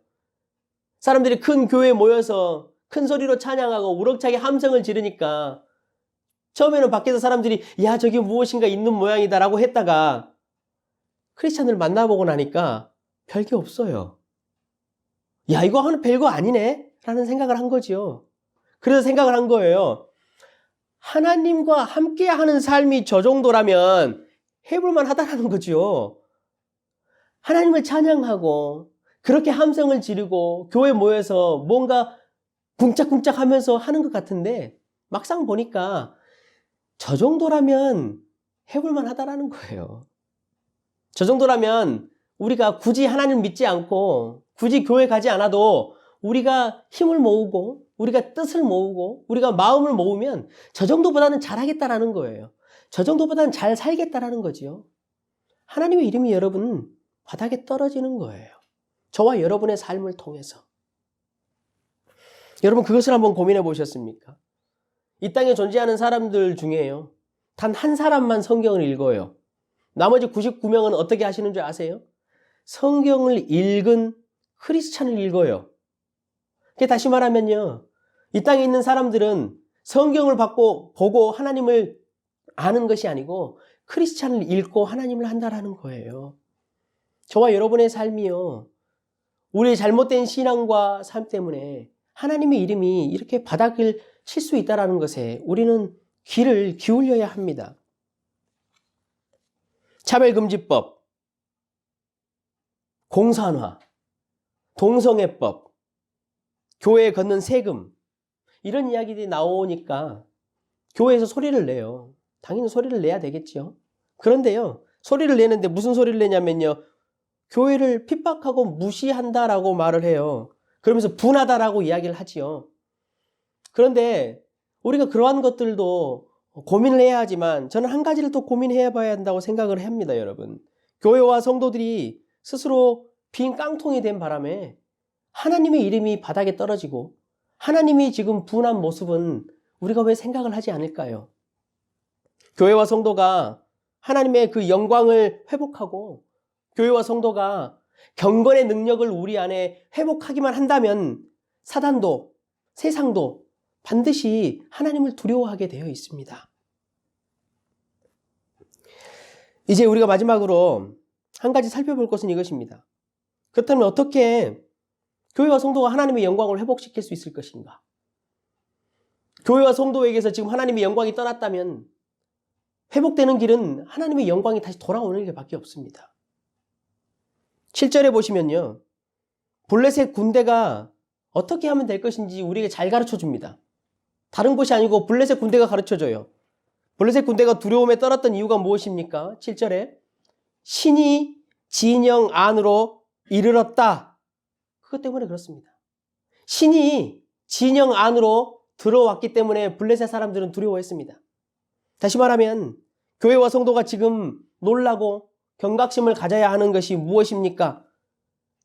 사람들이 큰 교회에 모여서 큰 소리로 찬양하고 우렁차게 함성을 지르니까 처음에는 밖에서 사람들이 야 저게 무엇인가 있는 모양이다 라고 했다가 크리스찬을 만나보고 나니까 별게 없어요. 야 이거 하는 별거 아니네 라는 생각을 한 거죠. 그래서 생각을 한 거예요. 하나님과 함께하는 삶이 저 정도라면 해볼만 하다라는 거죠. 하나님을 찬양하고 그렇게 함성을 지르고 교회 모여서 뭔가 쿵짝쿵짝 하면서 하는 것 같은데 막상 보니까 저 정도라면 해볼만 하다라는 거예요. 저 정도라면 우리가 굳이 하나님 믿지 않고 굳이 교회 가지 않아도 우리가 힘을 모으고 우리가 뜻을 모으고 우리가 마음을 모으면 저 정도보다는 잘하겠다라는 거예요. 저 정도보다는 잘 살겠다라는 거지요. 하나님의 이름이 여러분 바닥에 떨어지는 거예요. 저와 여러분의 삶을 통해서. 여러분 그것을 한번 고민해 보셨습니까? 이 땅에 존재하는 사람들 중에요. 단 한 사람만 성경을 읽어요. 나머지 99명은 어떻게 하시는 줄 아세요? 성경을 읽은 크리스찬을 읽어요. 다시 말하면요. 이 땅에 있는 사람들은 성경을 보고 하나님을 아는 것이 아니고 크리스찬을 읽고 하나님을 한다라는 거예요. 저와 여러분의 삶이요. 우리의 잘못된 신앙과 삶 때문에 하나님의 이름이 이렇게 바닥을 칠 수 있다는 것에 우리는 귀를 기울여야 합니다. 차별금지법, 공산화, 동성애법, 교회에 걷는 세금 이런 이야기들이 나오니까 교회에서 소리를 내요. 당연히 소리를 내야 되겠죠. 그런데요. 소리를 내는데 무슨 소리를 내냐면요. 교회를 핍박하고 무시한다라고 말을 해요. 그러면서 분하다라고 이야기를 하지요. 그런데 우리가 그러한 것들도 고민을 해야 하지만 저는 한 가지를 또 고민해야 봐야 한다고 생각을 합니다, 여러분. 교회와 성도들이 스스로 빈 깡통이 된 바람에 하나님의 이름이 바닥에 떨어지고 하나님이 지금 분한 모습은 우리가 왜 생각을 하지 않을까요? 교회와 성도가 하나님의 그 영광을 회복하고 교회와 성도가 경건의 능력을 우리 안에 회복하기만 한다면 사단도 세상도 반드시 하나님을 두려워하게 되어 있습니다. 이제 우리가 마지막으로 한 가지 살펴볼 것은 이것입니다. 그렇다면 어떻게 교회와 성도가 하나님의 영광을 회복시킬 수 있을 것인가? 교회와 성도에게서 지금 하나님의 영광이 떠났다면 회복되는 길은 하나님의 영광이 다시 돌아오는 길밖에 없습니다. 7절에 보시면요. 블레셋 군대가 어떻게 하면 될 것인지 우리에게 잘 가르쳐 줍니다. 다른 곳이 아니고 블레셋 군대가 가르쳐 줘요. 블레셋 군대가 두려움에 떨었던 이유가 무엇입니까? 7절에 신이 진영 안으로 이르렀다. 그것 때문에 그렇습니다. 신이 진영 안으로 들어왔기 때문에 블레셋 사람들은 두려워했습니다. 다시 말하면 교회와 성도가 지금 놀라고 경각심을 가져야 하는 것이 무엇입니까?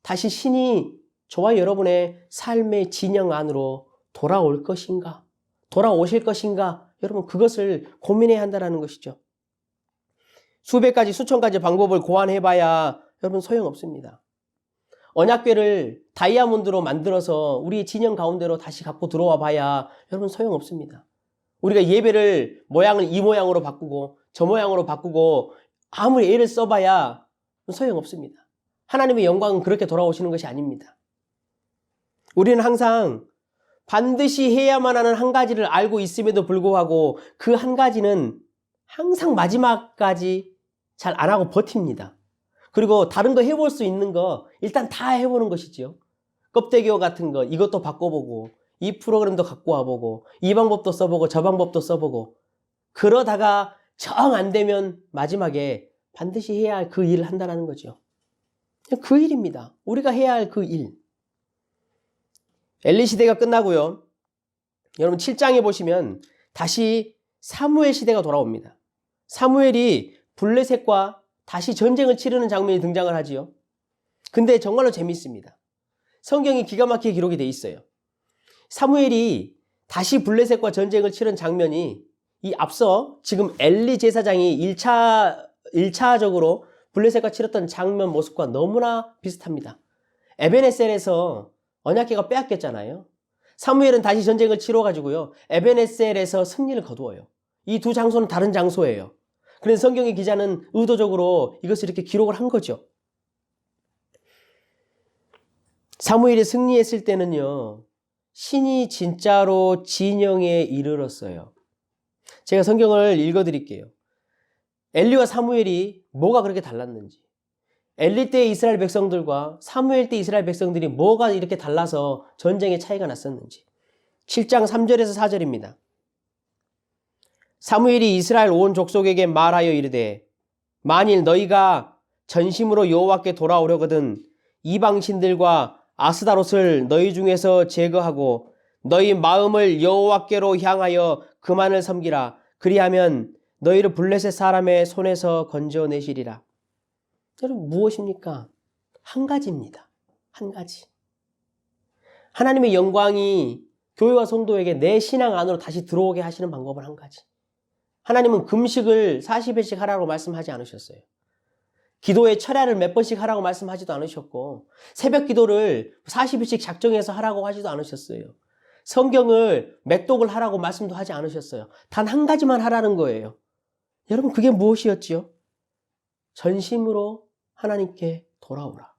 다시 신이 저와 여러분의 삶의 진영 안으로 돌아올 것인가? 돌아오실 것인가? 여러분 그것을 고민해야 한다는 것이죠. 수백 가지 수천 가지 방법을 고안해봐야 여러분 소용없습니다. 언약궤를 다이아몬드로 만들어서 우리의 진영 가운데로 다시 갖고 들어와 봐야 여러분 소용없습니다. 우리가 예배를 모양을 이 모양으로 바꾸고 저 모양으로 바꾸고 아무리 애를 써봐야 소용없습니다. 하나님의 영광은 그렇게 돌아오시는 것이 아닙니다. 우리는 항상 반드시 해야만 하는 한 가지를 알고 있음에도 불구하고 그 한 가지는 항상 마지막까지 잘 안 하고 버팁니다. 그리고 다른 거 해볼 수 있는 거 일단 다 해보는 것이지요. 껍데기와 같은 거 이것도 바꿔보고 이 프로그램도 갖고 와보고 이 방법도 써보고 저 방법도 써보고 그러다가 정 안 되면 마지막에 반드시 해야 할 그 일을 한다는 거죠. 그 일입니다. 우리가 해야 할 그 일. 엘리 시대가 끝나고요. 여러분 7장에 보시면 다시 사무엘 시대가 돌아옵니다. 사무엘이 블레셋과 다시 전쟁을 치르는 장면이 등장을 하지요. 근데 정말로 재미있습니다. 성경이 기가 막히게 기록이 돼 있어요. 사무엘이 다시 블레셋과 전쟁을 치른 장면이 이 앞서 지금 엘리 제사장이 1차적으로 블레셋과 치렀던 장면 모습과 너무나 비슷합니다. 에벤에셀에서 언약궤가 빼앗겼잖아요. 사무엘은 다시 전쟁을 치러가지고요. 에벤에셀에서 승리를 거두어요. 이 두 장소는 다른 장소예요. 그래서 성경의 기자는 의도적으로 이것을 이렇게 기록을 한 거죠. 사무엘이 승리했을 때는요. 신이 진짜로 진영에 이르렀어요. 제가 성경을 읽어드릴게요. 엘리와 사무엘이 뭐가 그렇게 달랐는지, 엘리 때 이스라엘 백성들과 사무엘 때 이스라엘 백성들이 뭐가 이렇게 달라서 전쟁의 차이가 났었는지. 7장 3절에서 4절입니다. 사무엘이 이스라엘 온 족속에게 말하여 이르되 만일 너희가 전심으로 여호와께 돌아오려거든 이방 신들과 아스다롯을 너희 중에서 제거하고 너희 마음을 여호와께로 향하여 그만을 섬기라. 그리하면 너희를 블레셋 사람의 손에서 건져내시리라. 여러분 무엇입니까? 한 가지입니다. 한 가지. 하나님의 영광이 교회와 성도에게 내 신앙 안으로 다시 들어오게 하시는 방법은 한 가지. 하나님은 금식을 40일씩 하라고 말씀하지 않으셨어요. 기도의 철야를 몇 번씩 하라고 말씀하지도 않으셨고 새벽 기도를 40일씩 작정해서 하라고 하지도 않으셨어요. 성경을 맥독을 하라고 말씀도 하지 않으셨어요. 단 한 가지만 하라는 거예요. 여러분 그게 무엇이었지요? 전심으로 하나님께 돌아오라.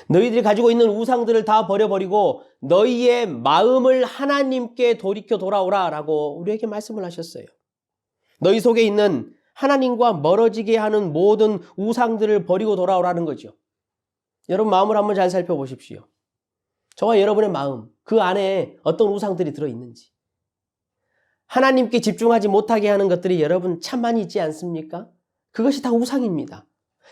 너희들이 가지고 있는 우상들을 다 버려버리고 너희의 마음을 하나님께 돌이켜 돌아오라 라고 우리에게 말씀을 하셨어요. 너희 속에 있는 하나님과 멀어지게 하는 모든 우상들을 버리고 돌아오라는 거죠. 여러분 마음을 한번 잘 살펴보십시오. 저와 여러분의 마음, 그 안에 어떤 우상들이 들어있는지. 하나님께 집중하지 못하게 하는 것들이 여러분 참 많이 있지 않습니까? 그것이 다 우상입니다.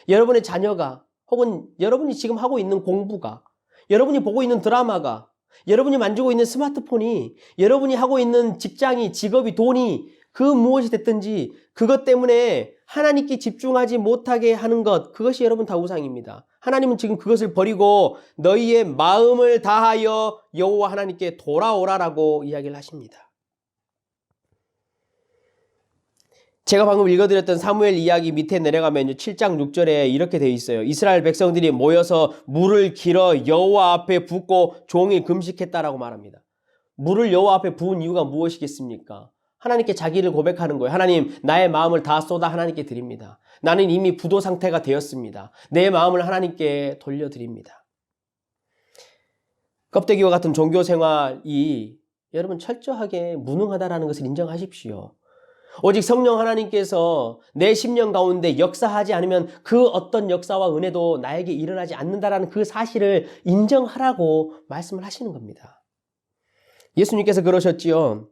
여러분의 자녀가 혹은 여러분이 지금 하고 있는 공부가, 여러분이 보고 있는 드라마가, 여러분이 만지고 있는 스마트폰이, 여러분이 하고 있는 직장이, 직업이, 돈이 그 무엇이 됐든지 그것 때문에 하나님께 집중하지 못하게 하는 것, 그것이 여러분 다 우상입니다. 하나님은 지금 그것을 버리고 너희의 마음을 다하여 여호와 하나님께 돌아오라라고 이야기를 하십니다. 제가 방금 읽어드렸던 사무엘 이야기 밑에 내려가면 7장 6절에 이렇게 되어 있어요. 이스라엘 백성들이 모여서 물을 길어 여호와 앞에 붓고 종일 금식했다라고 말합니다. 물을 여호와 앞에 부은 이유가 무엇이겠습니까? 하나님께 자기를 고백하는 거예요. 하나님, 나의 마음을 다 쏟아 하나님께 드립니다. 나는 이미 부도 상태가 되었습니다. 내 마음을 하나님께 돌려드립니다. 껍데기와 같은 종교 생활이 여러분 철저하게 무능하다라는 것을 인정하십시오. 오직 성령 하나님께서 내 심령 가운데 역사하지 않으면 그 어떤 역사와 은혜도 나에게 일어나지 않는다라는 그 사실을 인정하라고 말씀을 하시는 겁니다. 예수님께서 그러셨지요.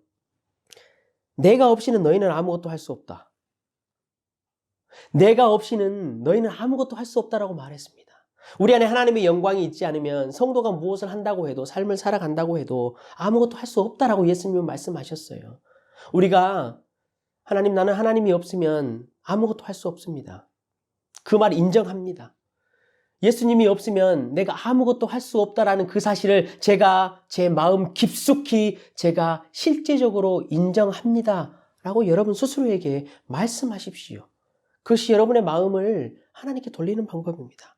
내가 없이는 너희는 아무것도 할 수 없다. 내가 없이는 너희는 아무것도 할 수 없다라고 말했습니다. 우리 안에 하나님의 영광이 있지 않으면 성도가 무엇을 한다고 해도 삶을 살아간다고 해도 아무것도 할 수 없다라고 예수님은 말씀하셨어요. 우리가 하나님 나는 하나님이 없으면 아무것도 할 수 없습니다. 그 말 인정합니다. 예수님이 없으면 내가 아무것도 할 수 없다라는 그 사실을 제가 제 마음 깊숙이 제가 실제적으로 인정합니다. 라고 여러분 스스로에게 말씀하십시오. 그것이 여러분의 마음을 하나님께 돌리는 방법입니다.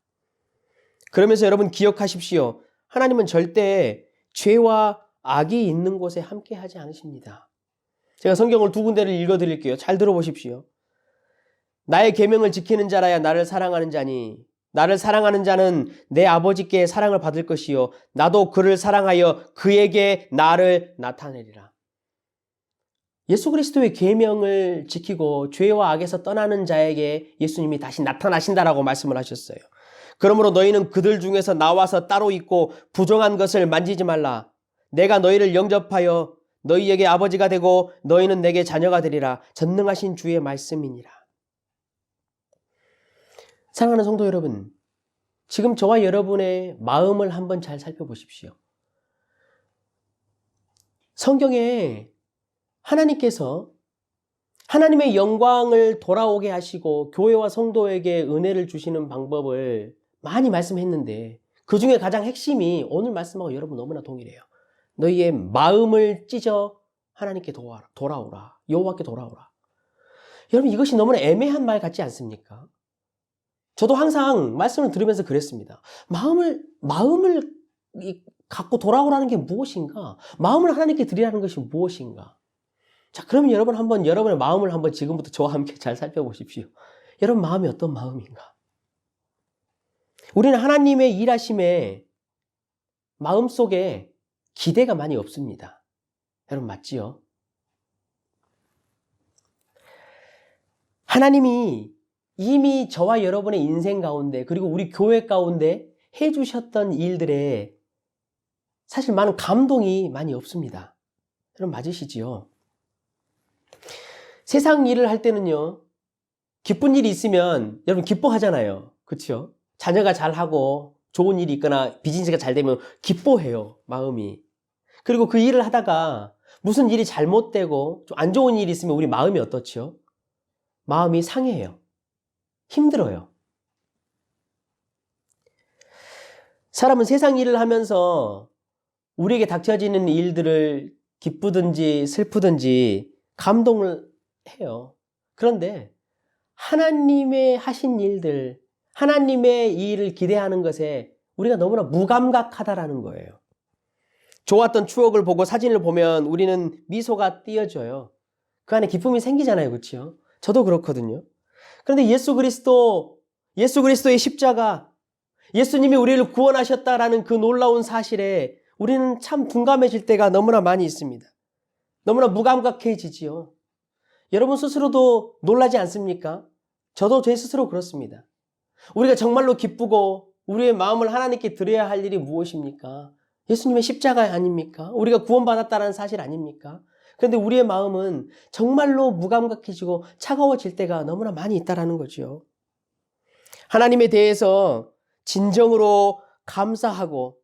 그러면서 여러분 기억하십시오. 하나님은 절대 죄와 악이 있는 곳에 함께 하지 않으십니다. 제가 성경을 두 군데를 읽어드릴게요. 잘 들어보십시오. 나의 계명을 지키는 자라야 나를 사랑하는 자니 나를 사랑하는 자는 내 아버지께 사랑을 받을 것이요 나도 그를 사랑하여 그에게 나를 나타내리라. 예수 그리스도의 계명을 지키고 죄와 악에서 떠나는 자에게 예수님이 다시 나타나신다라고 말씀을 하셨어요. 그러므로 너희는 그들 중에서 나와서 따로 있고 부정한 것을 만지지 말라. 내가 너희를 영접하여 너희에게 아버지가 되고 너희는 내게 자녀가 되리라. 전능하신 주의 말씀이니라. 사랑하는 성도 여러분, 지금 저와 여러분의 마음을 한번 잘 살펴보십시오. 성경에 하나님께서 하나님의 영광을 돌아오게 하시고 교회와 성도에게 은혜를 주시는 방법을 많이 말씀했는데 그 중에 가장 핵심이 오늘 말씀하고 여러분 너무나 동일해요. 너희의 마음을 찢어 하나님께 돌아오라. 여호와께 돌아오라. 여러분, 이것이 너무나 애매한 말 같지 않습니까? 저도 항상 말씀을 들으면서 그랬습니다. 마음을 갖고 돌아오라는 게 무엇인가? 마음을 하나님께 드리라는 것이 무엇인가? 자, 그러면 여러분 한번 여러분의 마음을 한번 지금부터 저와 함께 잘 살펴보십시오. 여러분 마음이 어떤 마음인가? 우리는 하나님의 일하심에 마음속에 기대가 많이 없습니다. 여러분 맞지요? 하나님이 이미 저와 여러분의 인생 가운데 그리고 우리 교회 가운데 해주셨던 일들에 사실 많은 감동이 많이 없습니다. 여러분 맞으시지요? 세상 일을 할 때는요, 기쁜 일이 있으면 여러분 기뻐하잖아요. 그렇죠? 자녀가 잘하고 좋은 일이 있거나 비즈니스가 잘 되면 기뻐해요, 마음이. 그리고 그 일을 하다가 무슨 일이 잘못되고 좀 안 좋은 일이 있으면 우리 마음이 어떻죠? 마음이 상해요. 힘들어요. 사람은 세상 일을 하면서 우리에게 닥쳐지는 일들을 기쁘든지 슬프든지 감동을 해요. 그런데 하나님의 하신 일들, 하나님의 이 일을 기대하는 것에 우리가 너무나 무감각하다라는 거예요. 좋았던 추억을 보고 사진을 보면 우리는 미소가 띄어져요. 그 안에 기쁨이 생기잖아요. 그렇죠? 저도 그렇거든요. 그런데 예수 그리스도의 십자가, 예수님이 우리를 구원하셨다라는 그 놀라운 사실에 우리는 참 둔감해질 때가 너무나 많이 있습니다. 너무나 무감각해지지요. 여러분 스스로도 놀라지 않습니까? 저도 제 스스로 그렇습니다. 우리가 정말로 기쁘고 우리의 마음을 하나님께 드려야 할 일이 무엇입니까? 예수님의 십자가 아닙니까? 우리가 구원받았다는 사실 아닙니까? 그런데 우리의 마음은 정말로 무감각해지고 차가워질 때가 너무나 많이 있다는 거죠. 하나님에 대해서 진정으로 감사하고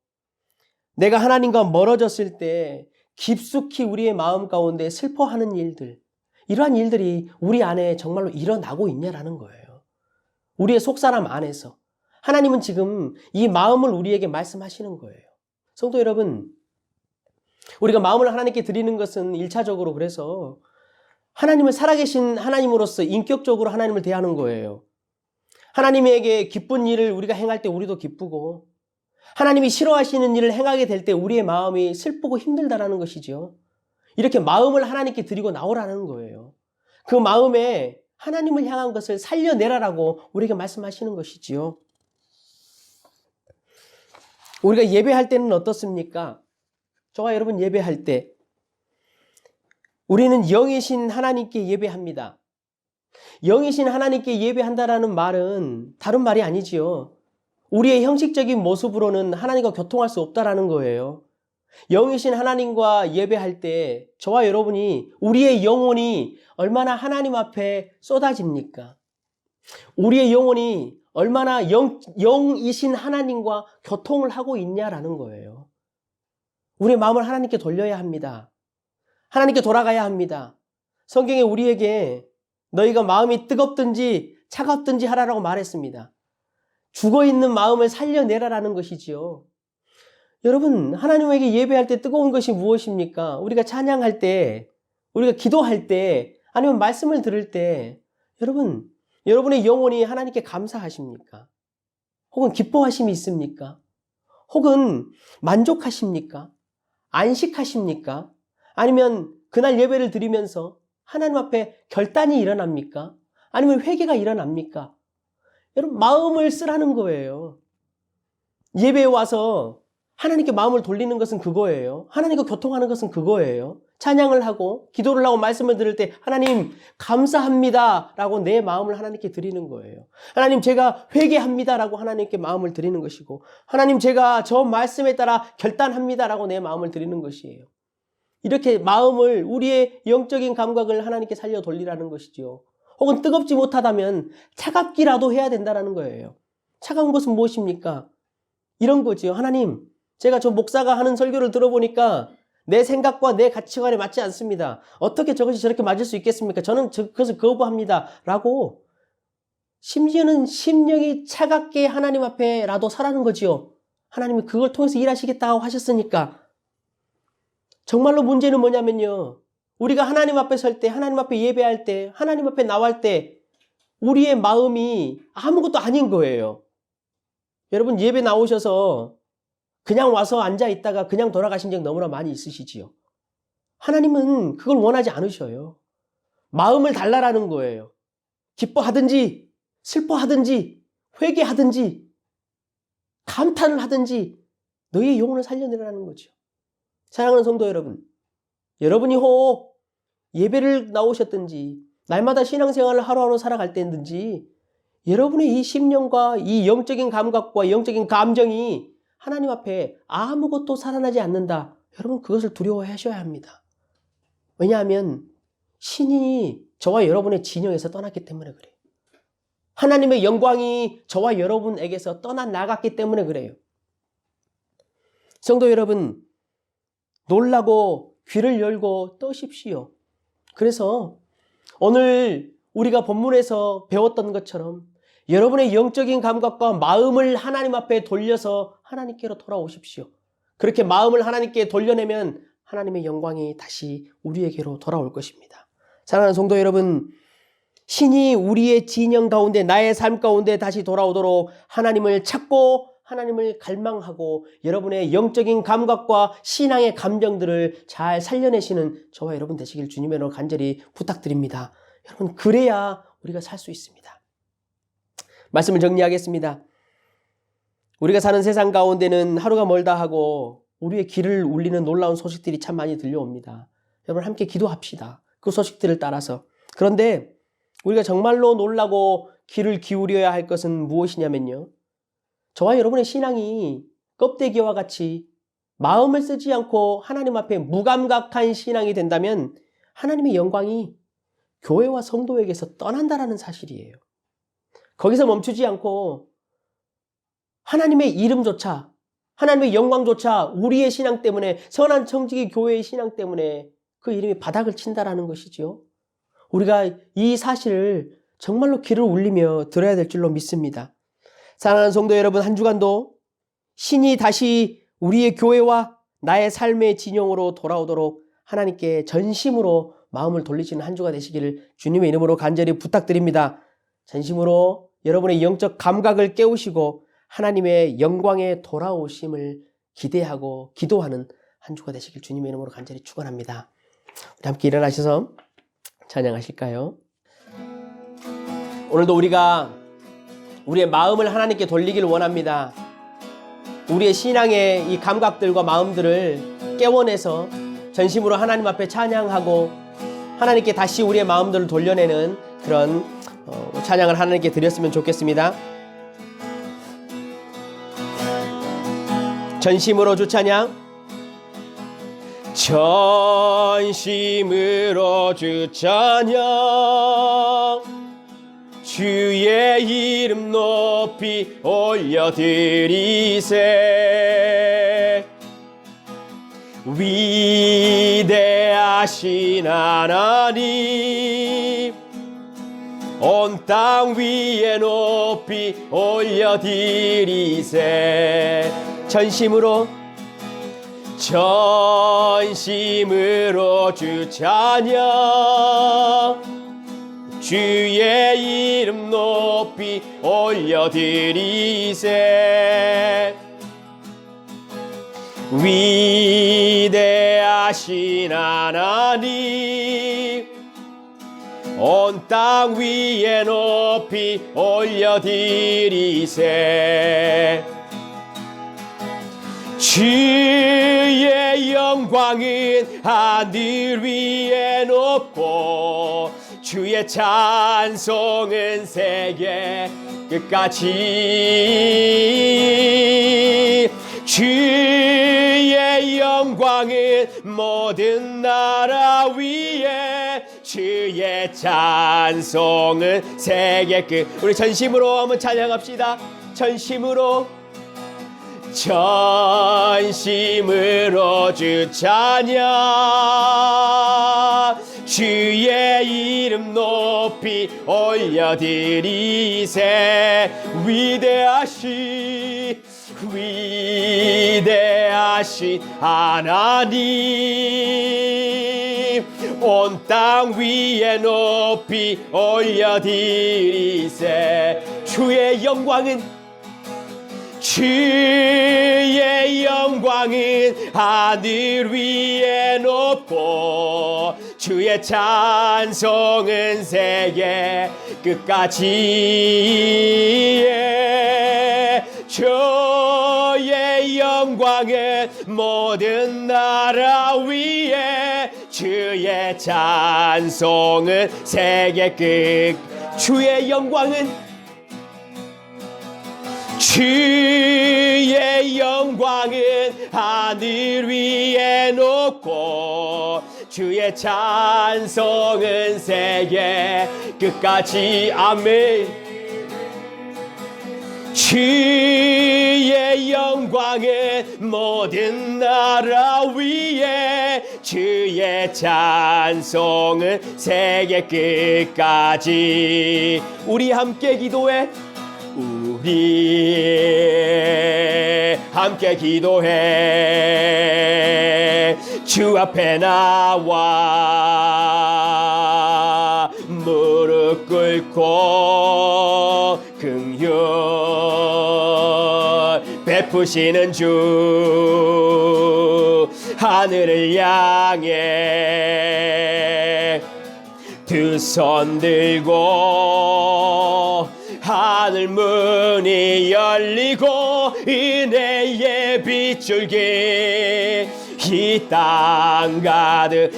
내가 하나님과 멀어졌을 때 깊숙이 우리의 마음 가운데 슬퍼하는 일들, 이러한 일들이 우리 안에 정말로 일어나고 있냐라는 거예요. 우리의 속사람 안에서. 하나님은 지금 이 마음을 우리에게 말씀하시는 거예요. 성도 여러분, 우리가 마음을 하나님께 드리는 것은 1차적으로 그래서 하나님을 살아계신 하나님으로서 인격적으로 하나님을 대하는 거예요. 하나님에게 기쁜 일을 우리가 행할 때 우리도 기쁘고 하나님이 싫어하시는 일을 행하게 될 때 우리의 마음이 슬프고 힘들다라는 것이죠. 이렇게 마음을 하나님께 드리고 나오라는 거예요. 그 마음에 하나님을 향한 것을 살려내라라고 우리에게 말씀하시는 것이지요. 우리가 예배할 때는 어떻습니까? 저와 여러분 예배할 때 우리는 영이신 하나님께 예배합니다. 영이신 하나님께 예배한다라는 말은 다른 말이 아니지요. 우리의 형식적인 모습으로는 하나님과 교통할 수 없다라는 거예요. 영이신 하나님과 예배할 때 저와 여러분이 우리의 영혼이 얼마나 하나님 앞에 쏟아집니까? 우리의 영혼이 얼마나 영이신 하나님과 교통을 하고 있냐라는 거예요. 우리의 마음을 하나님께 돌려야 합니다. 하나님께 돌아가야 합니다. 성경에 우리에게 너희가 마음이 뜨겁든지 차갑든지 하라라고 말했습니다. 죽어있는 마음을 살려내라라는 것이지요. 여러분, 하나님에게 예배할 때 뜨거운 것이 무엇입니까? 우리가 찬양할 때, 우리가 기도할 때, 아니면 말씀을 들을 때, 여러분의 영혼이 하나님께 감사하십니까? 혹은 기뻐하심이 있습니까? 혹은 만족하십니까? 안식하십니까? 아니면 그날 예배를 드리면서 하나님 앞에 결단이 일어납니까? 아니면 회개가 일어납니까? 여러분, 마음을 쓰라는 거예요. 예배에 와서 하나님께 마음을 돌리는 것은 그거예요. 하나님과 교통하는 것은 그거예요. 찬양을 하고 기도를 하고 말씀을 들을 때 하나님 감사합니다 라고 내 마음을 하나님께 드리는 거예요. 하나님 제가 회개합니다 라고 하나님께 마음을 드리는 것이고 하나님 제가 저 말씀에 따라 결단합니다 라고 내 마음을 드리는 것이에요. 이렇게 마음을 우리의 영적인 감각을 하나님께 살려 돌리라는 것이죠. 혹은 뜨겁지 못하다면 차갑기라도 해야 된다는 거예요. 차가운 것은 무엇입니까? 이런 거지요. 하나님, 제가 저 목사가 하는 설교를 들어보니까 내 생각과 내 가치관에 맞지 않습니다. 어떻게 저것이 저렇게 맞을 수 있겠습니까? 저는 그것을 거부합니다. 라고 심지어는 심령이 차갑게 하나님 앞에라도 서라는 거지요. 하나님이 그걸 통해서 일하시겠다고 하셨으니까. 정말로 문제는 뭐냐면요. 우리가 하나님 앞에 설 때, 하나님 앞에 예배할 때, 하나님 앞에 나갈 때 우리의 마음이 아무것도 아닌 거예요. 여러분 예배 나오셔서 그냥 와서 앉아 있다가 그냥 돌아가신 적 너무나 많이 있으시지요. 하나님은 그걸 원하지 않으셔요. 마음을 달라라는 거예요. 기뻐하든지 슬퍼하든지 회개하든지 감탄을 하든지 너희의 영혼을 살려내라는 거죠. 사랑하는 성도 여러분, 여러분이 혹 예배를 나오셨든지 날마다 신앙생활을 하루하루 살아갈 때든지 여러분의 이 심령과 이 영적인 감각과 영적인 감정이 하나님 앞에 아무것도 살아나지 않는다. 여러분 그것을 두려워하셔야 합니다. 왜냐하면 신이 저와 여러분의 진영에서 떠났기 때문에 그래요. 하나님의 영광이 저와 여러분에게서 떠나나갔기 때문에 그래요. 성도 여러분, 놀라고 귀를 열고 떠십시오. 그래서 오늘 우리가 본문에서 배웠던 것처럼 여러분의 영적인 감각과 마음을 하나님 앞에 돌려서 하나님께로 돌아오십시오. 그렇게 마음을 하나님께 돌려내면 하나님의 영광이 다시 우리에게로 돌아올 것입니다. 사랑하는 성도 여러분, 신이 우리의 진영 가운데 나의 삶 가운데 다시 돌아오도록 하나님을 찾고 하나님을 갈망하고 여러분의 영적인 감각과 신앙의 감정들을 잘 살려내시는 저와 여러분 되시길 주님의 이름으로 간절히 부탁드립니다. 여러분 그래야 우리가 살 수 있습니다. 말씀을 정리하겠습니다. 우리가 사는 세상 가운데는 하루가 멀다 하고 우리의 귀를 울리는 놀라운 소식들이 참 많이 들려옵니다. 여러분 함께 기도합시다. 그 소식들을 따라서. 그런데 우리가 정말로 놀라고 귀를 기울여야 할 것은 무엇이냐면요. 저와 여러분의 신앙이 껍데기와 같이 마음을 쓰지 않고 하나님 앞에 무감각한 신앙이 된다면 하나님의 영광이 교회와 성도에게서 떠난다라는 사실이에요. 거기서 멈추지 않고 하나님의 이름조차, 하나님의 영광조차 우리의 신앙 때문에, 선한 청지기 교회의 신앙 때문에 그 이름이 바닥을 친다라는 것이죠. 우리가 이 사실을 정말로 귀를 울리며 들어야 될 줄로 믿습니다. 사랑하는 성도 여러분, 한 주간도 신이 다시 우리의 교회와 나의 삶의 진영으로 돌아오도록 하나님께 전심으로 마음을 돌리시는 한 주가 되시기를 주님의 이름으로 간절히 부탁드립니다. 전심으로 여러분의 영적 감각을 깨우시고 하나님의 영광에 돌아오심을 기대하고 기도하는 한 주가 되시길 주님의 이름으로 간절히 축원합니다. 우리 함께 일어나셔서 찬양하실까요? 오늘도 우리가 우리의 마음을 하나님께 돌리기를 원합니다. 우리의 신앙의 이 감각들과 마음들을 깨워내서 전심으로 하나님 앞에 찬양하고 하나님께 다시 우리의 마음들을 돌려내는 그런 찬양을 하나님께 드렸으면 좋겠습니다. 전심으로 주 찬양. 전심으로 주 찬양. 주의 이름 높이 올려드리세. 위대하신 하나님 온 땅 위에 높이 올려드리세. 전심으로 주 찬양. 주의 이름 높이 올려드리세. 위대하신 하나님 온 땅 위에 높이 올려드리세. 주의 영광은 하늘 위에 높고 주의 찬송은 세계 끝까지. 주의 영광은 모든 나라 위에 주의 찬송은 세계 끝. 우리 전심으로 한번 찬양합시다. 전심으로 주 찬양. 주의 이름 높이 올려드리세. 위대하신 하나님 온 땅 위에 높이 올려드리세 주의 영광은 하늘 위에 높고 주의 찬송은 세계 끝까지 주의 영광은 모든 나라 위에 주의 찬송은 세계 끝 주의 영광은 하늘 위에 높고 주의 찬송은 세계 끝까지 아멘 주의 영광은 모든 나라 위에 주의 찬송은 세계 끝까지 우리 함께 기도해 우리 함께 기도해 주 앞에 나와 무릎 꿇고 긍휼 베푸시는 주 하늘을 향해 두 손 들고 하늘 문이 열리고 은혜의 빗줄기 이 땅 가득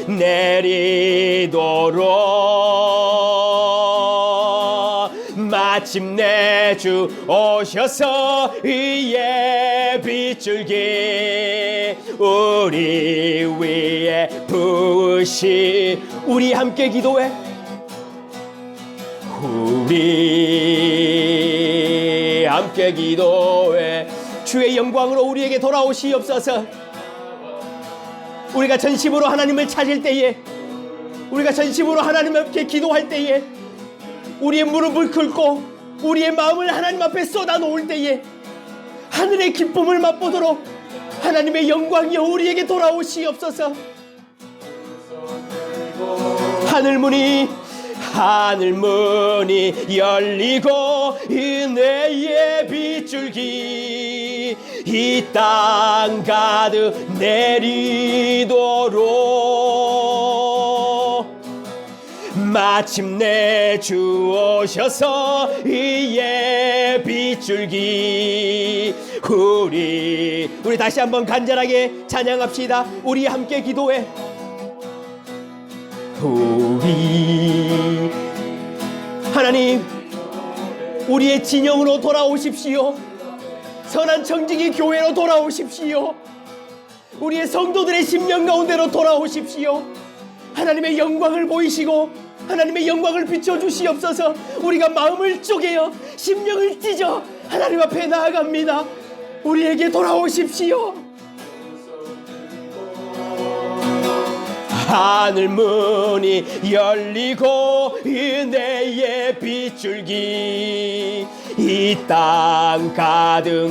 내리도록 마침내 주 오셔서 의의 빗줄기 우리 위에 부으시 우리 함께 기도해 우리 함께 기도해 주의 영광으로 우리에게 돌아오시옵소서 우리가 전심으로 하나님을 찾을 때에 우리가 전심으로 하나님 앞에 기도할 때에 우리의 무릎을 꿇고 우리의 마음을 하나님 앞에 쏟아 놓을 때에 하늘의 기쁨을 맛보도록 하나님의 영광이여 우리에게 돌아오시옵소서 하늘 문이 열리고 은혜의 빗줄기 이 땅 가득 내리도록 마침내 주 오셔서 의의 빗줄기 우리 다시 한번 간절하게 찬양합시다. 우리 함께 기도해 우리 하나님 우리의 진영으로 돌아오십시오. 선한 청지기 교회로 돌아오십시오. 우리의 성도들의 심령 가운데로 돌아오십시오. 하나님의 영광을 보이시고 하나님의 영광을 비춰주시옵소서. 우리가 마음을 쪼개어 심령을 찢어 하나님 앞에 나아갑니다. 우리에게 돌아오십시오. 하늘 문이 열리고 은혜의 빗줄기 이 땅 가득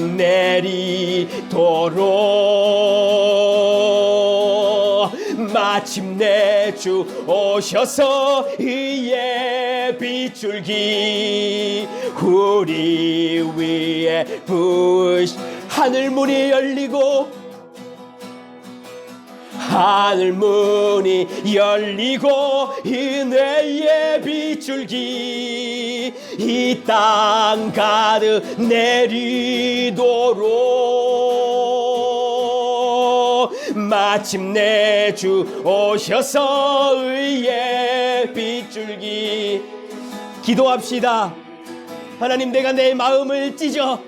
내리도록 마침내 주 오셔서 의의 빗줄기 우리 위에 부으시 하늘 문이 열리고 은혜의 빗줄기 이 땅 가득 내리도록 마침내 주 오셔서 의의 빗줄기 기도합시다. 하나님 내가 내 마음을 찢어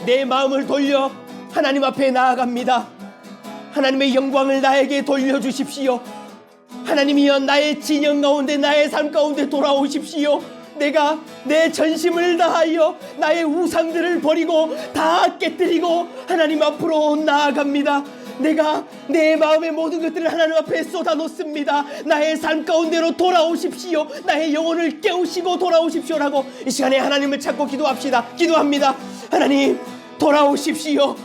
내 마음을 돌려 하나님 앞에 나아갑니다. 하나님의 영광을 나에게 돌려주십시오. 하나님이여 나의 진영 가운데 나의 삶 가운데 돌아오십시오. 내가 내 전심을 다하여 나의 우상들을 버리고 다 깨뜨리고 하나님 앞으로 나아갑니다. 내가 내 마음의 모든 것들을 하나님 앞에 쏟아놓습니다. 나의 삶 가운데로 돌아오십시오. 나의 영혼을 깨우시고 돌아오십시오라고 이 시간에 하나님을 찾고 기도합시다. 기도합니다. 하나님 돌아오십시오.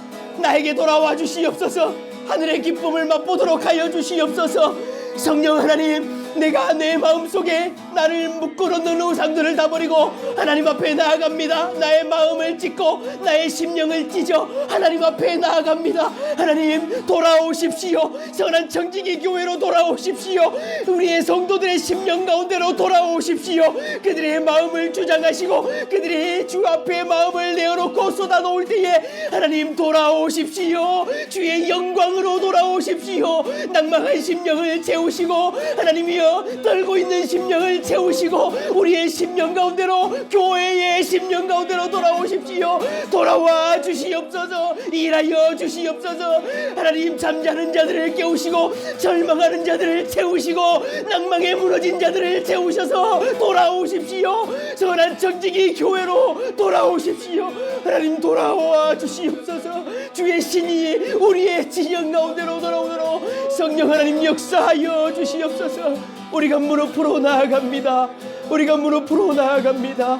나에게 돌아와 주시옵소서. 하늘의 기쁨을 맛보도록 하여 주시옵소서. 성령 하나님, 내가 내 마음속에 나를 묶어놓는 우상들을 다 버리고 하나님 앞에 나아갑니다. 나의 마음을 찢고 나의 심령을 찢어 하나님 앞에 나아갑니다. 하나님, 돌아오십시오. 선한 청지기 교회로 돌아오십시오. 우리의 성도들의 심령 가운데로 돌아오십시오. 그들의 마음을 주장하시고 그들의 주 앞에 마음을 내어놓고 쏟아놓을 때에 하나님, 돌아오십시오. 주의 영광으로 돌아오십시오. 낭망한 심령을 채우시고 하나님이여, 떨고 있는 심령을 채우시고 우리의 심령 가운데로, 교회의 심령 가운데로 돌아오십시오. 돌아와 주시옵소서. 일하여 주시옵소서. 하나님, 잠자는 자들을 깨우시고 절망하는 자들을 채우시고 낭망에 무너진 자들을 채우셔서 돌아오십시오. 선한 청지기 교회로 돌아오십시오. 하나님, 돌아와 주시옵소서. 주의 신이 우리의 진영 가운데로 돌아오도록 성령 하나님 역사하여 주시옵소서. 우리가 무릎으로 나아갑니다. 우리가 무릎으로 나아갑니다.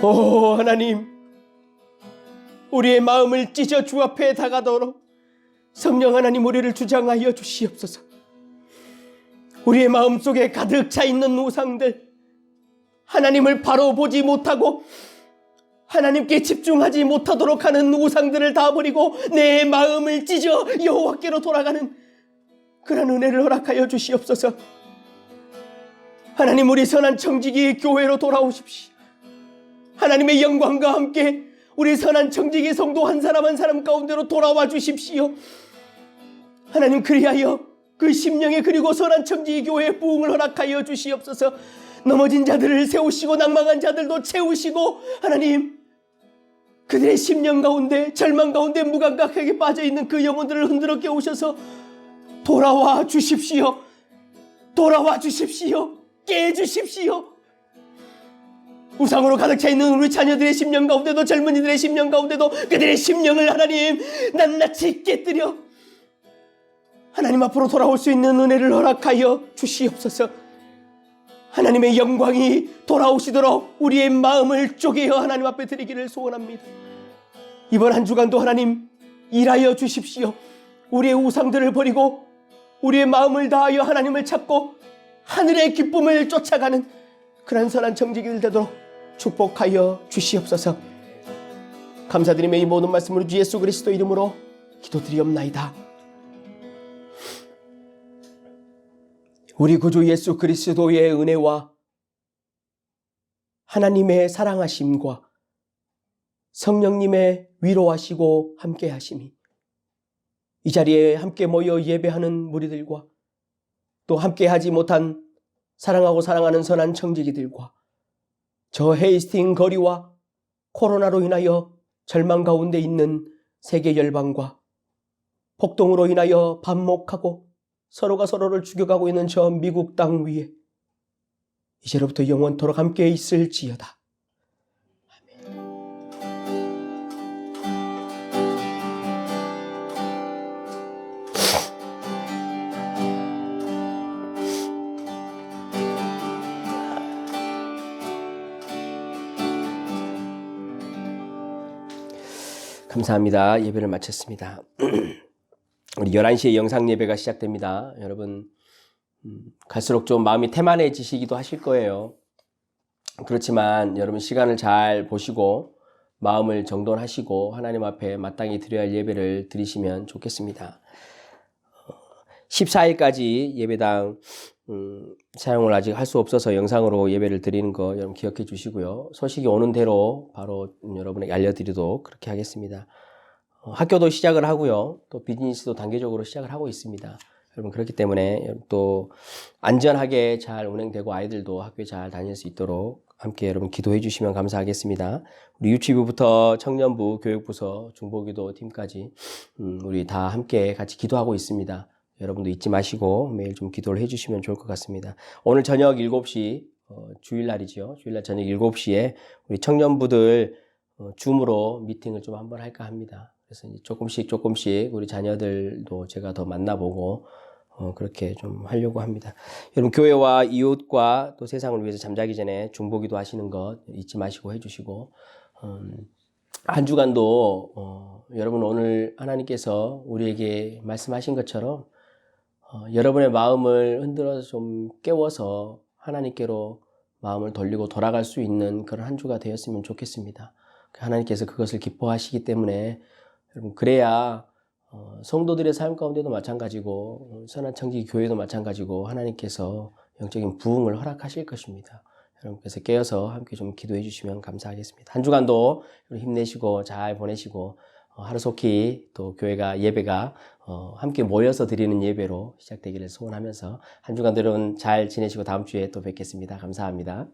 오 하나님, 우리의 마음을 찢어 주 앞에 다가도록 성령 하나님 우리를 주장하여 주시옵소서. 우리의 마음속에 가득 차 있는 우상들, 하나님을 바로 보지 못하고 하나님께 집중하지 못하도록 하는 우상들을 다 버리고 내 마음을 찢어 여호와께로 돌아가는 그런 은혜를 허락하여 주시옵소서. 하나님, 우리 선한 청지기 교회로 돌아오십시오. 하나님의 영광과 함께 우리 선한 청지기 성도 한 사람 한 사람 가운데로 돌아와 주십시오. 하나님, 그리하여 그 심령에 그리고 선한 청지기 교회의 부흥을 허락하여 주시옵소서. 넘어진 자들을 세우시고 낭망한 자들도 채우시고 하나님, 그들의 심령 가운데, 절망 가운데 무감각하게 빠져있는 그 영혼들을 흔들어 깨우셔서 돌아와 주십시오. 돌아와 주십시오. 깨주십시오. 우상으로 가득 차 있는 우리 자녀들의 심령 가운데도, 젊은이들의 심령 가운데도 그들의 심령을 하나님 낱낱이 깨뜨려 하나님 앞으로 돌아올 수 있는 은혜를 허락하여 주시옵소서. 하나님의 영광이 돌아오시도록 우리의 마음을 쪼개어 하나님 앞에 드리기를 소원합니다. 이번 한 주간도 하나님 일하여 주십시오. 우리의 우상들을 버리고 우리의 마음을 다하여 하나님을 찾고 하늘의 기쁨을 쫓아가는 그런 선한 청지기들 되도록 축복하여 주시옵소서. 감사드리며 이 모든 말씀으로 주 예수 그리스도 이름으로 기도드리옵나이다. 우리 구주 예수 그리스도의 은혜와 하나님의 사랑하심과 성령님의 위로하시고 함께하심이 이 자리에 함께 모여 예배하는 무리들과 또 함께하지 못한 사랑하고 사랑하는 선한 청지기들과 저 헤이스팅 거리와 코로나로 인하여 절망 가운데 있는 세계 열방과 폭동으로 인하여 반목하고 서로가 서로를 죽여가고 있는 저 미국 땅 위에 이제로부터 영원토록 함께 있을지어다. 감사합니다. 예배를 마쳤습니다. 우리 11시에 영상 예배가 시작됩니다. 여러분 갈수록 좀 마음이 태만해지시기도 하실 거예요. 그렇지만 여러분 시간을 잘 보시고 마음을 정돈하시고 하나님 앞에 마땅히 드려야 할 예배를 드리시면 좋겠습니다. 14일까지 예배당 사용을 아직 할 수 없어서 영상으로 예배를 드리는 거 여러분 기억해 주시고요. 소식이 오는 대로 바로 여러분에게 알려드리도록 그렇게 하겠습니다. 학교도 시작을 하고요. 또 비즈니스도 단계적으로 시작을 하고 있습니다. 여러분 그렇기 때문에 또 안전하게 잘 운행되고 아이들도 학교에 잘 다닐 수 있도록 함께 여러분 기도해 주시면 감사하겠습니다. 우리 유치부부터 청년부, 교육부서, 중보기도 팀까지 우리 다 함께 같이 기도하고 있습니다. 여러분도 잊지 마시고 매일 좀 기도를 해 주시면 좋을 것 같습니다. 오늘 저녁 7시 주일날이죠. 주일날 저녁 7시에 우리 청년부들 줌으로 미팅을 좀 한번 할까 합니다. 그래서 이제 조금씩 우리 자녀들도 제가 더 만나보고 그렇게 좀 하려고 합니다. 여러분 교회와 이웃과 또 세상을 위해서 잠자기 전에 중보기도 하시는 것 잊지 마시고 해주시고 한 주간도 여러분 오늘 하나님께서 우리에게 말씀하신 것처럼 여러분의 마음을 흔들어서 좀 깨워서 하나님께로 마음을 돌리고 돌아갈 수 있는 그런 한 주가 되었으면 좋겠습니다. 하나님께서 그것을 기뻐하시기 때문에 여러분 그래야 성도들의 삶 가운데도 마찬가지고 선한 청지기 교회도 마찬가지고 하나님께서 영적인 부흥을 허락하실 것입니다. 여러분께서 깨어서 함께 좀 기도해 주시면 감사하겠습니다. 한 주간도 힘내시고 잘 보내시고 하루속히 또 교회가 예배가 함께 모여서 드리는 예배로 시작되기를 소원하면서 한 주간도 여러분 잘 지내시고 다음 주에 또 뵙겠습니다. 감사합니다.